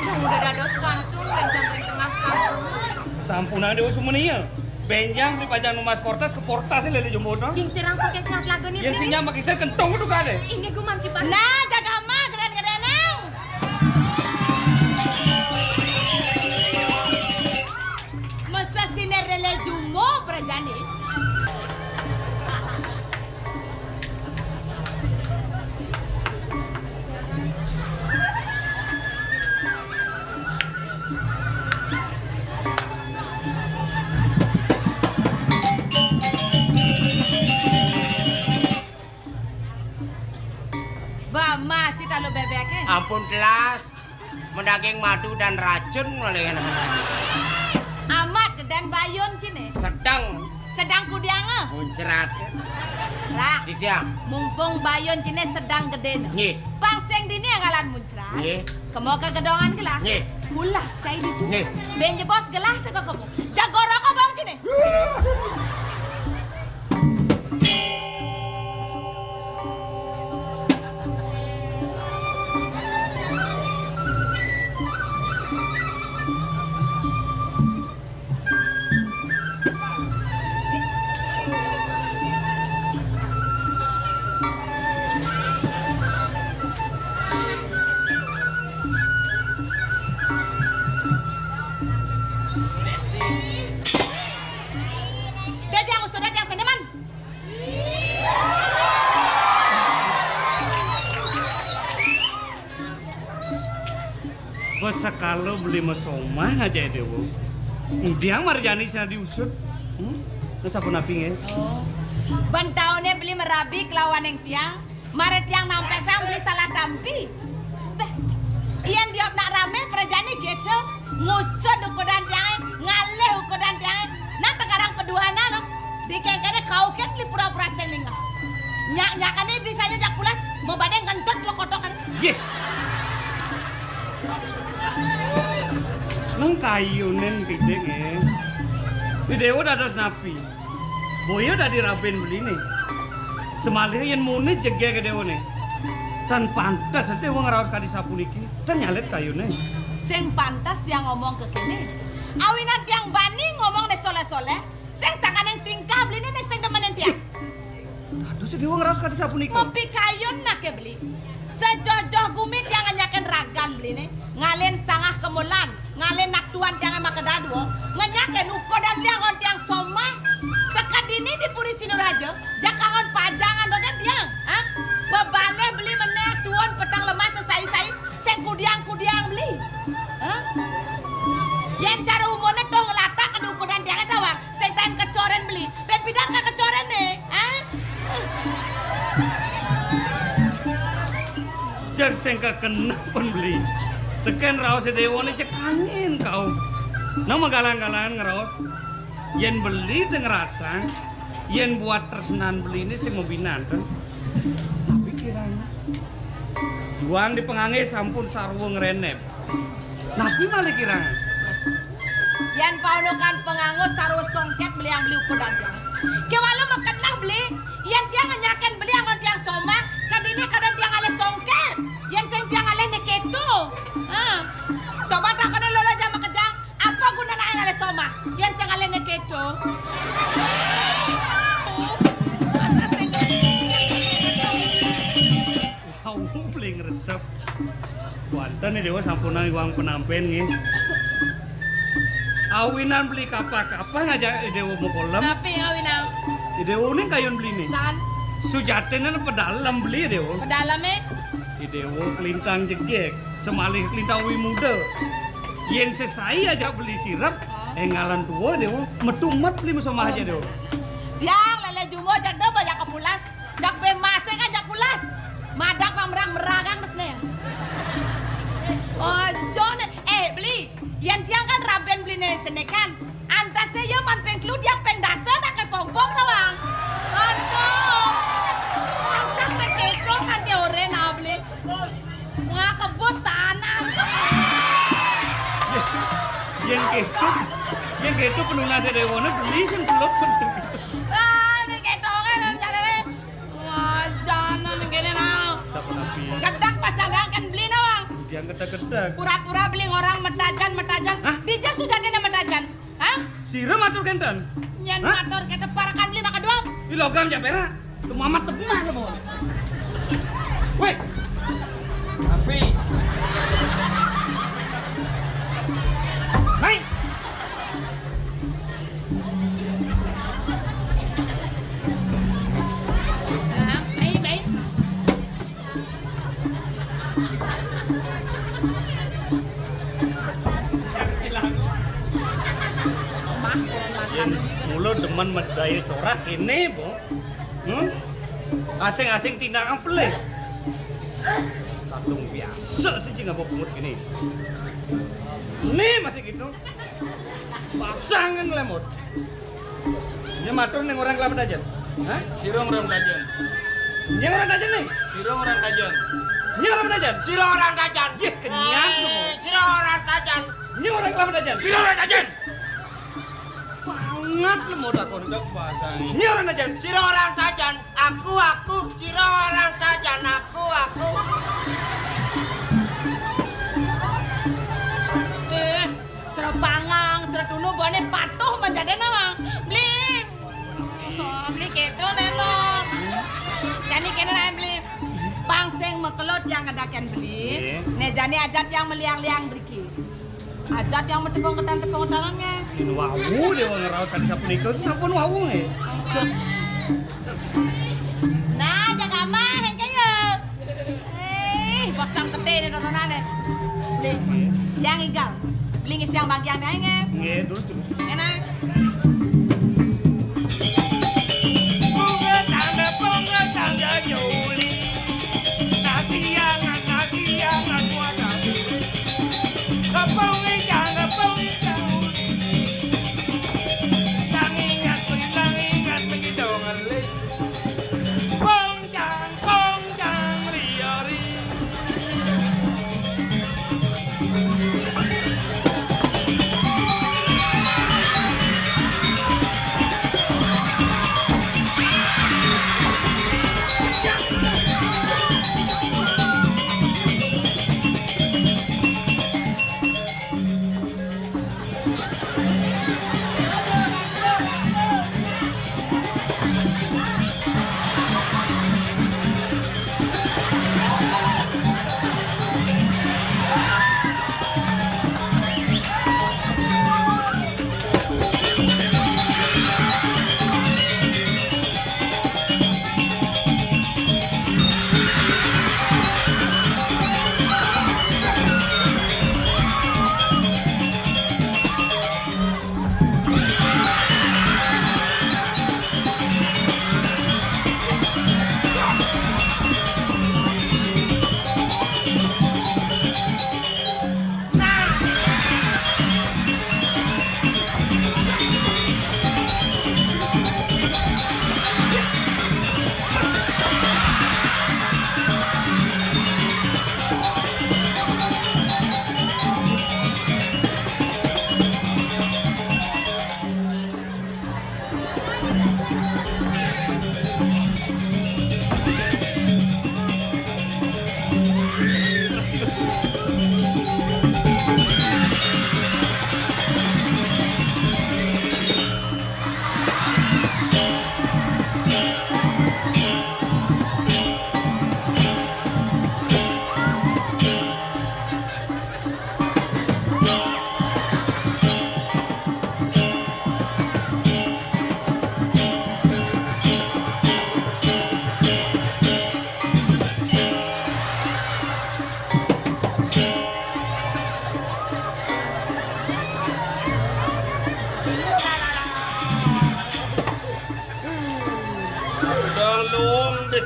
Yang udah dados kantung benjang ring tengah kantung. sampunan dewe sumenia. Benjang di pajang numas portas ke portas lele jumbo no. Ging serang sakit ngat lagen Yang sinya makisar kentong itu kade. Ini guman kipan. Nah, jaga mah keren-kerenang. Masa sinar lele jumbo prajani. Bama cita lo bebeknya. Ampun kelas, mendaging madu dan racun mulai Amat dan bayun cine. sedang kudianga. muncrat. Rak. Didiam. Mumpung bayun cine sedang gede. Nggih. Pangseng dini yang ngalan muncrat. Nggih. Kemo ke gedongan gelah. Nggih. Mulas cai ditu. Nggih. Benje bos gelah teko kamu. Jago rokok bang cine. Sekalo beli mesomah aja Dewo. Dia marjani sana diusut. Terus apa napingnya? Oh. Bentaune beli merabi kelawan yang tiang. Mare tiang nampe sang beli salah tampi. Teh. Iyan diop nak rame perjani gitu. Ngusut ukuran tiang, ngalih ukuran tiang. Nah tegarang peduana no. Dikengkene kau kan beli pura-pura selinga. Nyak-nyakane bisanya jak pulas mau badeng kentot lo kotokan. Ye. Nang kayunen gede nge. Di Dewa udah ada napi. Boyo udah dirabin beli nih. Semalih yang muni jege ke Dewa nih. Tan pantas nanti wong ngerawas kadi sapu niki. Tan nyalet kayunen. Sing pantas dia ngomong ke kene. Awinan tiang bani ngomong deh soleh-soleh. Sing sakanen tingkah beli nih sing demenin tiang. Aduh si Dewa ngerawas kadi sapu niki. Ngopi kayun nak ya beli. Sejojoh gumit yang nganyakin ragan beli nih. Ngalen sangah kemulan. Ngalen nak tuan tiang emak kedadua. Nganyakin uko dan tiang on tiang soma. Tekat ini di Puri Sinuraja. Jakangon pajangan dogen tiang. Hah? Bebale beli meneh tuan petang lemah sesai-sai. Seng kudiang-kudiang beli. Hah? Yang cara umurnya tuh ngelatak ada uko dan tiang tawang. Seng tahan kecoren beli. Ben pidan ke kecoren nih. Hah? Jak sengka kena pun beli. Tekan raos Dewa nih cekangin kau. Nama galang-galangan ngeraos. Yen beli dengan rasang, yen buat tersenan beli ini sing mobinan kan. Tapi kiranya buang di pengangai sampun sarwo ngerenep. Nabi malah kiranya. Yen paunukan pengangus sarwo songket beli yang beli ukuran tiang. Kewala mau kenah beli, yen tiang ngenyakin beli yang tiang soma, kadini kadang tiang ale songket. Yen sing tiang ale neketo. Coba tak kena lola jama kejang, apa guna nak ale soma? Yen sing ale neketo. Kau beli ngeresep. Wantan nih Dewa sampun nang uang penampen nih. Awinan beli kapal-kapal ngajak Dewa mau kolam. Tapi awinan. Dewa ini kayun beli nih. Tan. Sujaten pedalam beli Dewa. Pedalame. Dewa kelintang jegek, semalih kelintang wi muda. Yen sesai aja beli sirap, ngalan tua Dewa, metumat beli mesomah aja Dewa. Tiang lele jumo jak doba jak kepulas, jak bemase kan jak pulas. Madak pamrang meragang nesne. Oh, John, beli. Yang tiang kan raben beli nih cenekan. Antasnya ya man pengklu dia pengdasa nak ke pompong doang. Aduh. Asal tekeko kan teore na beli. Wah kebos tanah. Yang gitu penuna Dewa nih beli sing telot pun. Ini keto kan jalane. Wah, jangan ngene na. Siapa nabi? Kedak pasangan kan beli nawang. Dia kedak-kedak. Pura-pura beli orang metajan. Hah? Dija sudah ada metajan. Hah? Siram atur kentan. Nyen motor kita parakan beli maka doang. Di logam ya pera. Lu mamat temah lu mau. Weh. Tapi. Hai. Baik. Mulu demen medaya corak ini, Bu. Asing-asing tindakan pelih. Tatung biasa sih nggak mau pungut gini. Nih masih gitu. Pasangan lemot. Dia matur nih orang kelapa dajan. Hah? Sirong orang dajan. Ini orang dajan nih. Sirong orang dajan. Ini orang dajan. Siro orang dajan. Iya kenyang lu. Siro orang dajan. Ini orang kelapa dajan. Sirong orang dajan. Banget lu mau dakon. Dok pasang. Ini orang dajan. Siro orang dajan. Aku. Siro orang dajan. Aku. Serap bangang, serap dulu buahnya patuh menjadi nama. Beli. Beli gitu neno. Jadi kena nak beli. Pangseng mekelot yang kedakian beli. Nejani ajat yang meliang-liang beriki. Ajat yang metepung ketan-ketanannya. Wawu dia ngerawas kan sapu nikah, sapun wawu nih. Nah, jaga mah hengke ya. Bosang gede nih nontonane. Beli. Yang yang igal. Beli ngisi yang bagian aing nge. Nge dulu terus. Enak. Bunga tanda Juli. Nasiangan warna biru. Kepungi janda pungi Juli. Langingat begitu ngelik. Kongjang riori.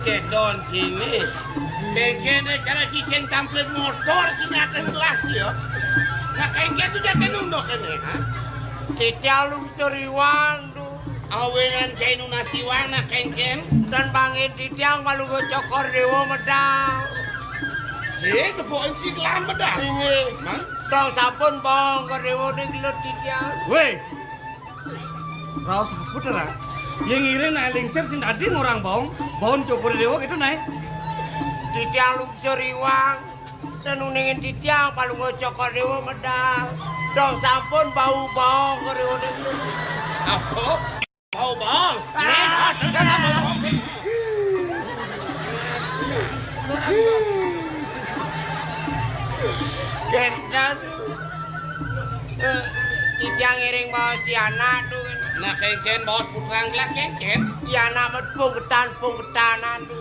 Kedon sini. Kengkene cara cicing tampil motor sini akan telah ya. Nah kengken tu jatuh nunduk ini, ha? Tidak lungsuriwang tu. Awenan cai nunasiwang nak kengken. Dan bangin titiang malu go cokor dewa medang. Si tepukan si kelam bedah. Ini, Man? dong sampun bong ke dewa ni gelut titiang. Weh. Raos apa dah? Yang ngiring naik lingser sin tadi orang bawang cukur dewa gitu naik. Titiang lungsuriwang. Dan uningin titiang palu go cokor dewa medang. Dong sampun bau bong ke dewa ni gelut. Apa? Mau bang? Kentan. Titiang ngiring bawa si anak tu. Nah kengken bos putrang gelak kengken. Ya anak met pungketan-pungketanan tu.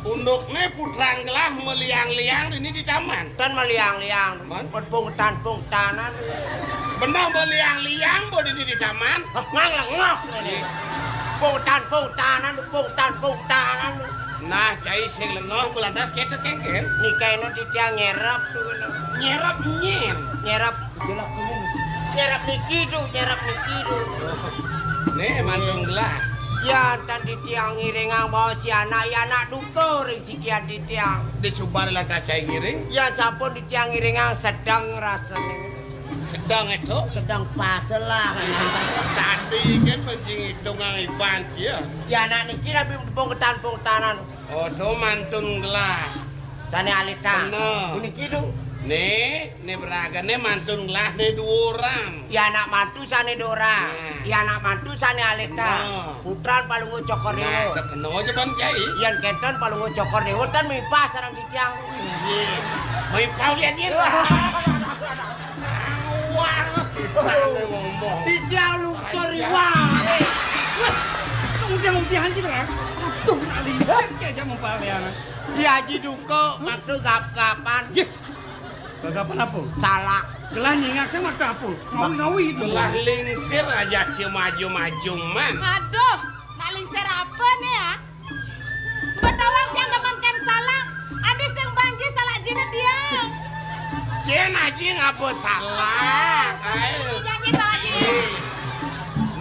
Unduknya putrang gelah meliang-liang ini di taman. Dan meliang-liang. Man? Met pungketan-pungketanan tu. Benar meliang-liang boleh di taman. Ngang-ngok ni. Pungketan-pungketanan tu, pungketan-pungketanan tu. Nah cai sing lengoh belandas kita kengken. Nikaino titiang nyerap tu. Nyerap nyen. Nyerap jelak tu. Nyerap niki tu. Nih mantung gelah. Ya, dan titiang ngiringang bawa si anak, ya anak duko ring si kian titiang. Di subar lantas cai ngiring. Ya, capun titiang ngiringang sedang rasanya. Sedang itu. Sedang pas lah. Tadi kan pancing itu ngangipan cia. Ya, anak niki tapi pungketan-pungketanan. Oh tuh mantun gelah. Sana alita. Bener. Niki tu. Nih beraga nih mantun gelah nih dua orang. Ya anak mantu sana dora. Ya anak mantu sana alita. Putran palungu cokor Nah, dewo. tak kena aja ban cai. Yan kenten palungu cokor dewo dan mipas sarang titiang. Iya. Mau kau lihat dia. Wah. Titiang luksor wah. Untian gitu kan? Aduh, alisa aja mempalian. Ya haji duko waktu gap-gapan. Gagapan apa? Salah. Gelah nyingak saya mah apa? Ngawi-ngawi itu. Belah lingsir aja cie maju-maju man. Aduh, nak lingser apa nih ya? Betawang yang demankan salah. Ada yang banji salah jina dia. Cien aja ngapa salah. Janji salah jina.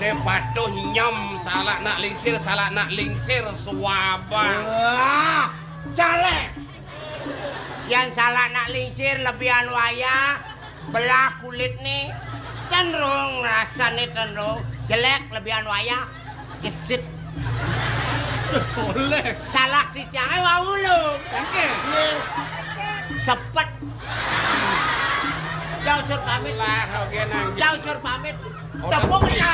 Ne patuh nyom salah nak lingsir suabang. Calek. Yang salah nak lingsir lebihan waya, belah kulit nih, cenderung rasanya cenderung jelek lebihan waya, gesit. Soleh. Salah di jangan wau lu. Nih, sepet. Jauh sur pamit. Lah oke nang. Jauh sur pamit. Tepung ya.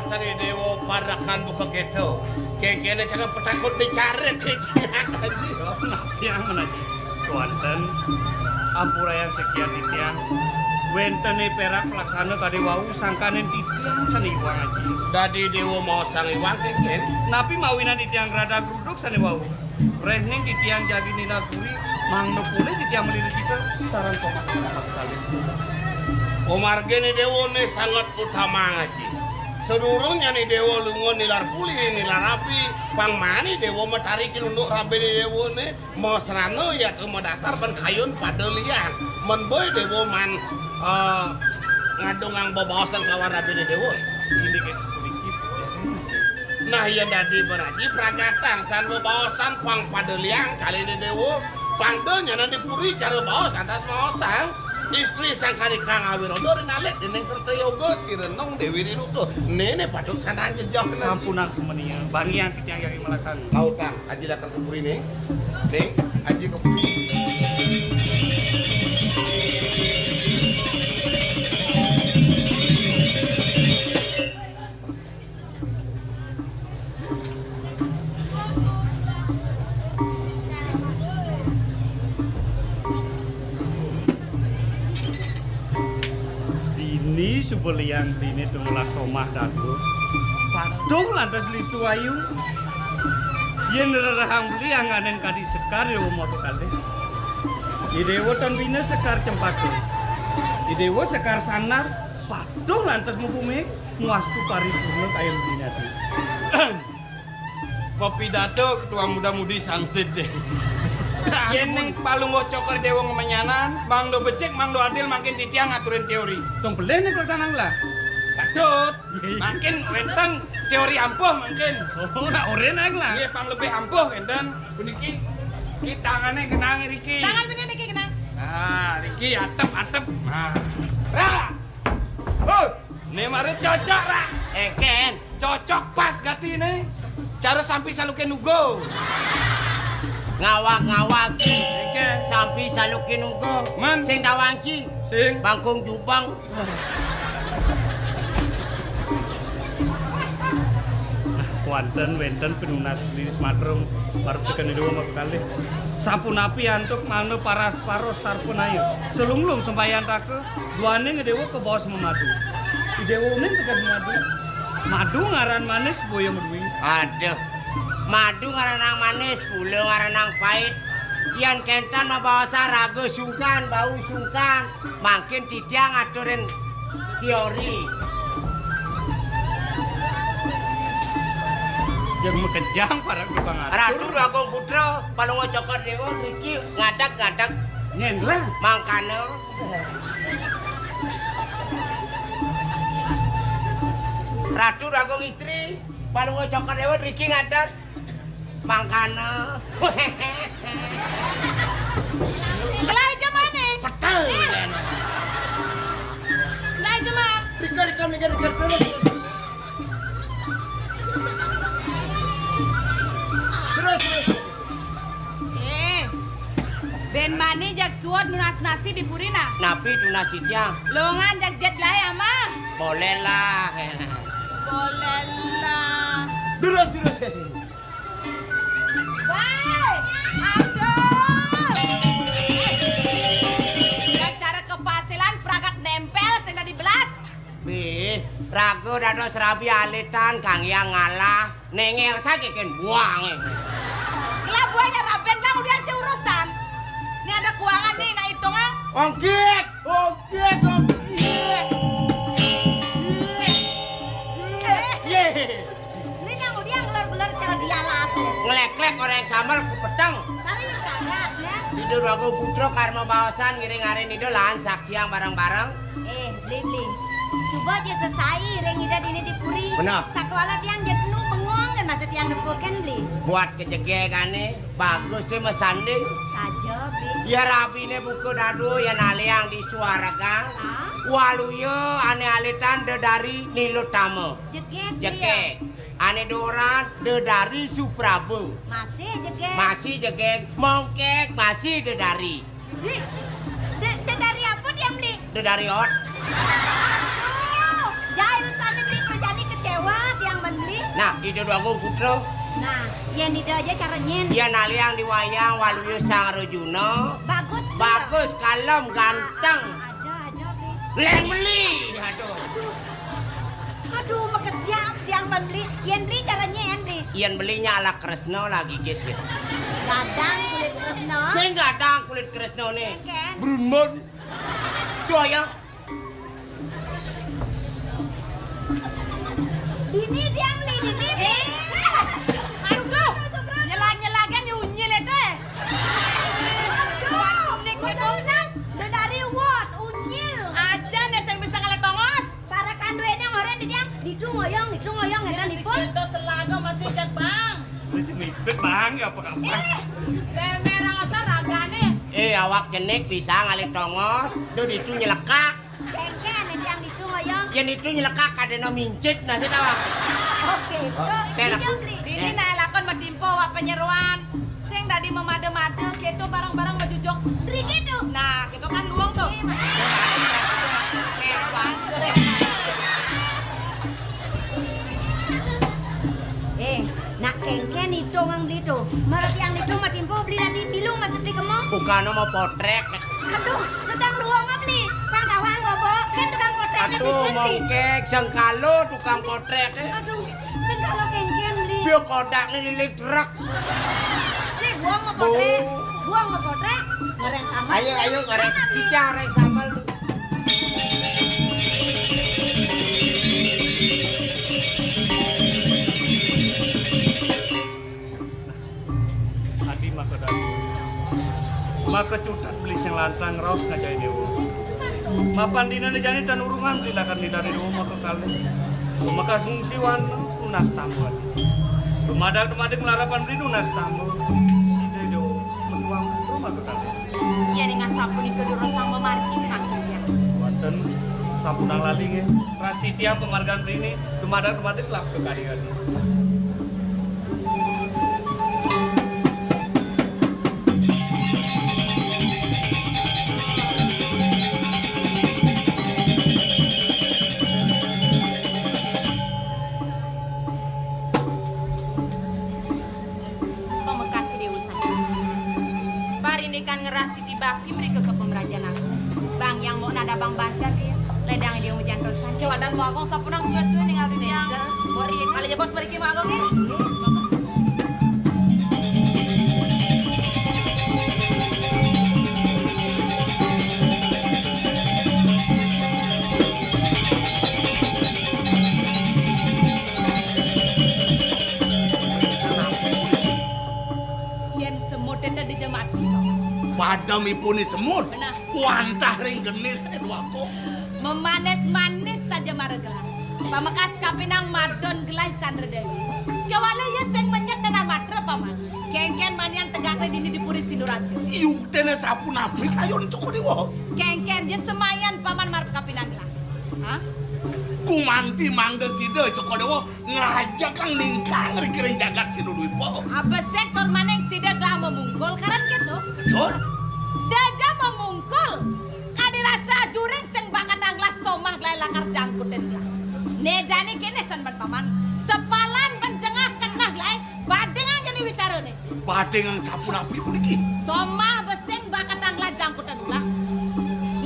Sari dewa padakan buka gitu. Kayaknya cara petakut dicari kecak aja. Yang menaji. Wonten ampura yang sekian titiang. Wenten perak pelaksana kade wau sangkanen titiang saniwang aji. Dadi dewa mau sangiwang keken. Napi mawinan titiang rada gruduk saniwau. Rehning titiang jadi nina kuri. Mangno pule titiang melirik kita sarang komak sekali. Omar gini dewa ne sangat utama ngaji. Sedurungnya nih dewa lungo nilar puli nilar rapi pangmani dewa matarikin untuk rabi nih dewa nih mau serano ya tuh mau dasar ban kayun pada liang menboy dewa man ngadungang bawasan kawan rabi nih dewa ini kisah sedikit. Nah ya dadi beraji pragatang san bawasan pang pada liang kali nih dewa pangdonya nanti puri cara bawas atas bawasan. Istri sang kali kang awirodo rinalek deneng kerta yoga si renong dewi riluto nenek paduk sana jejak sampunan semenia bangi yang titiang yang melaksana tahu tang aji datang ke puri nih aji ke puri Sebelian ini tunggulah somah dagu patuh lantas listu ayu yen rerahang beli anganen kadi sekar ya mau kali di dewa tan bina sekar cempaka di dewa sekar sanar patuh lantas mubumi muastu paripurna kayak bina tu Pidato ketua muda-mudi sangsit deh. Yeneng palung cokor dewa ngemenyanan, Mang Do becek, Mang Do adil makin titiang ngaturin teori. Tong peleh nih pelaksanaan lah. Patut, makin wenteng teori ampuh makin. Oh, nak oren aja lah. Iya, pang lebih ampuh enten. Puniki, kita tangannya kenang Riki. Tangan bener Riki kenang. Nah, Riki atep. Nah, Ra. Oh, nih mari cocok Ra. Ken, cocok pas gati nih. Cara sampai saluke nugo. Ngawak-ngawak Oke. sampai salukin ugo Man. sing dawanci Sing. bangkung jubang Wanten wenten penunas liris matrum baru tekan dua mah kali sampun api antuk mano paras paros sarpun ayo selunglung sembayan rake duane ngedewa ke bawah memadu di dewa unin tekan madu ngaran manis boyo medui aduh madu ngaranang manis, gula ngaranang pahit. Yan kentan mabawasa raga sungkan, bau sungkan. Makin tidak ngaturin teori. yang mekejang para tukang atur. Ratu Agung Putra, Palungo Cokor Dewa, Riki ngadak-ngadak. Nyendlah. Mangkana. Ratu Agung Istri, Palungo Cokor Dewa, Riki ngadak. Mangkana. Gelah aja mana? Petel. Gelah aja mah. Rika terus. Terus. Ben mani jak suod nunas nasi di purina. Napi tunas sitya. Longan jak jet lah ya mah. Boleh lah. Boleh lah. Terus. Wah, aduh. Cara kepasilan peragat nempel sehingga dibelas. Rago dados rabi alitan kang yang ngalah nengel saja kan buang. Lah buahnya raben lah udah aja urusan. Ini ada keuangan nih, nah hitung ah. Ongkit. Beli nang udah ngelar-ngelar cara dialas. Ngelek-lek orang yang samar ku pedang. Tari yang ragat ya. Itu aku putra karma bawasan ngiring-ngaring itu lan saksiang bareng-bareng. Beli. Subuh aja selesai reng ida dini dipuri. Benar. Sakwala tiang jetnu bengong kan masa tiang nepoken beli. Buat kejegekane bagus sih mesanding. Saja beli. Ya rabine buku nadu ya naliang di suaragang. Waluyo ane alitan dari nilu tamu. Jegek. Ane doran dari Suprabu. Masih jegek. Mongkek masih dari. Dari apa dia beli? Dari ot. Jahil sana beli kerjaan kecewa tiang membeli. Nah, itu dua aku putro. Nah, ya nida aja caranya. Dia naliang di wayang waluyo sang Rejuno. Bagus, kalem, ganteng. Aja beli. Leng beli. Aduh, makasiap tiang membeli. Yen beli caranya yen beli. Yen belinya ala Kresno lagi guys gitu. Gadang kulit Kresno. Saya gadang kulit Kresno nih. Ken. Brunmon. Tuh ya. Dini dia beli dini. Aduh, nyelag-nyelagan nyunyil itu. Nik itu. Dari what unyil. Aja nih yang bisa ngalet tongos. Para kanduennya ngoren di dia. Ditu ngoyong ngena nipun. Itu selaga masih jak bang. Mipet bang ya apa kabar? Merah asal ragane. Awak jenik bisa ngalit tongos. Duh itu nyelekak. Kengken yang ditu ngoyong. Yang itu nyelekak kadena mincit nasi tawak. Oke, itu dia beli. Dini naik lakon medimpo wak penyeruan. Sing tadi memade-made gitu barang-barang majujok. Dri gitu. Nah, gitu kan luang tuh. Nak kengken itu ngang beli tuh. Marat yang itu matimpo beli nanti bilung masuk beli kemo. Bukan mau potrek. Aduh, sedang luang beli. Kang Dawan gobo, kan tukang potreknya Aduh, bikin beli. mongkek, sengkalo tukang potrek. Aduh, sengkalo kengken beli. Bio kodak nih lilik truk. Si buang mau potrek. Buang mau potrek. Ngoreng sambal. Ayo ngoreng. Kita ngoreng sambal lu. Maka cutat beli sing lantang raus ngajai dewa. Mapan dina jani dan urungan silakan di dari rumah ke kali. Maka sungsiwan unas tambuan. Dumadak melarapan di unas tambu. Si dedo menuang rumah ke kali. Iya nih ngasampun ikut durosang memarking akhirnya. Wanten sampunang laling ya. Rasti tiap penghargaan ini dumadak lap ke kali. Ngeras titi bakti mereka ke pemerajaan aku. Bang yang mau nada bang bandar dia. Ledang dia mau jantosan. Coba dan mau agong sapunang suwe-suwe nih ngalih yang. Bori kali aja bos beri mau agong ya. Yen semut tete di jemaat Padam ipuni semut. Benar. Wantah ring genis eduaku. Memanis-manis saja maregelan. Pamakas kapinang madon gelai Chandra Dewi. Kewala ya seng menyek dengan matra paman. Kengken manian tegaknya dini dipuri Sinduraja. Iuk tene sapu nabi kayon cukup diwo. Kengken ya semayan paman marp kapinang gelah. Hah? Kumanti mangga sida cukup diwo ngeraja kang ningkang rikiring jagat sinudui po. Abes sektor maneng sida gelah memungkul karan gitu. Betul. Daja memungkul. Kadirasa jureng seng bakat anglas somah gelai lakar jangkut dan gelah. Nejani kene san paman. Sepalan pencengah kena gelai. Badengan jadi wicara nih. Badengan sapu nabi pun iki. Somah beseng bakat anglas jangkut dan gelah.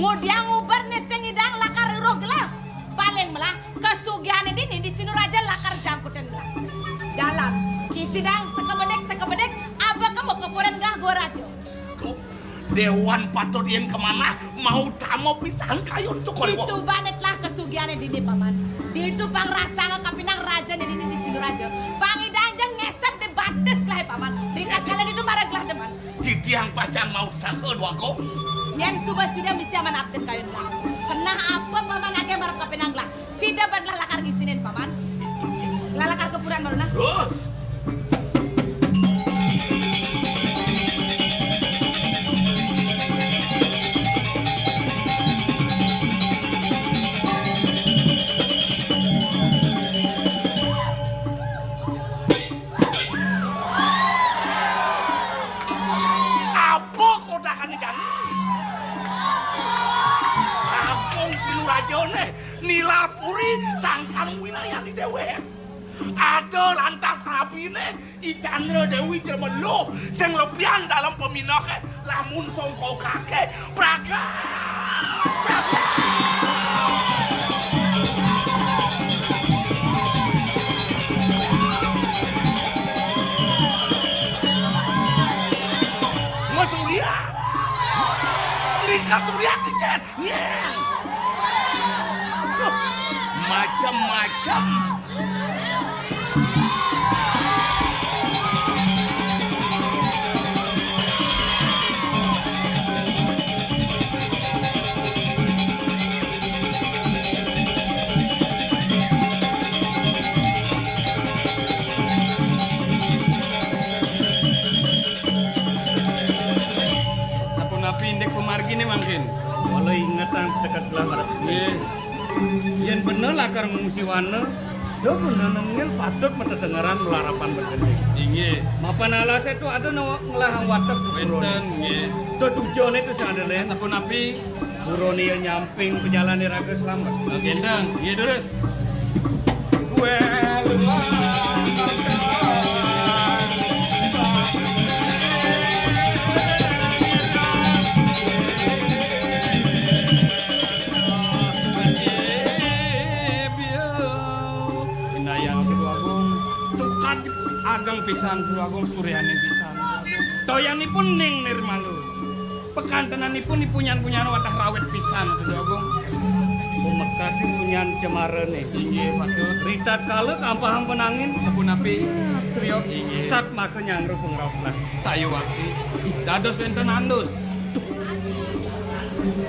Ngudiang ubar neseng idang lakar roh gelah. Paling melah kesugihan ini di Sinuraja lakar jangkut dan gelah. Jala Dewan patut yen kemana mau tamu pisan kayun cokor dewa. Disubanetlah kesugiannya dini paman. Itu pang rasa kapinang raja nih di sini raja. Pang idanjang ngesep di batis lah paman. Rika kalian itu marah gelah deman. Didiang bacaan mau sangke dua gong. Yang subah sida misi aman apten kayun lah. Kena apa paman age marah kapinang lah. Sida banlah lakar ngisinin paman. Lalakar kepuran baru nah. Terus. Nilar puri sangkan wilayah di dewe. Ada lantas abine I Chandra Dewi Jermelo sing lebihan dalam peminoke lamun songko kakek praga. Masuria. Nikah Surya kiken. Macam-macam. Sapunapi indek pemargi nih mungkin. Walau ingatan dekat belah barat. Yang bener lakar musiwana, do bener nengil patut mendengaran melarapan bergending. Inge. Mapan alas itu ada ngelahang watak buron. Benten, inge. Do tujuan itu sadar le. Sapunapi. Buron ia nyamping pejalan di raga selamat. Gendang, inge terus. Gue Ageng pisan Agung Suryani pisan. Toyanipun ning nirmalu. Pekantenanipun dipunyan-punyan watah rawet pisan Agung. Pemekasi punyan cemarene. Inggih patut. Ritat kala kampahang penangin Sapunapi trio inggih. sat make nyangru pengraulah. Sayu wakti. Dados wonten andus.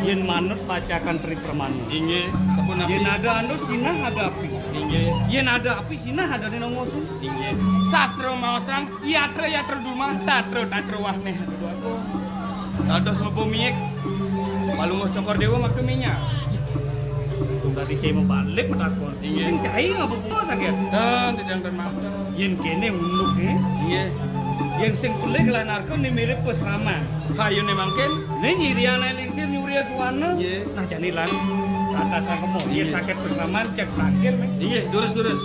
Yen manut bacakan tri permana. Inggih, sapunapi. Yen ada andus sinah ada api. Inggih. Yen ada api sinah ada di nongosun. Inggih. Sastra maosang yatra dumah tatro wahneh Agung. Dados mebumiek. Palungguh cokor dewa maktu minyak. Tadi saya mau balik metakon. Sing cai ngabubuh sakit. Dan tidak maca. Yen kene unduk Inggih. Yen sing pelih kelanarko ni mirip pesrama. Kayune mangken. Ni nyiriana lingsir nyuria suwana. Nggih. Nah janilan. Kata sang kemo. Yen sakit pesrama cek terakhir. Inggih, durus-durus.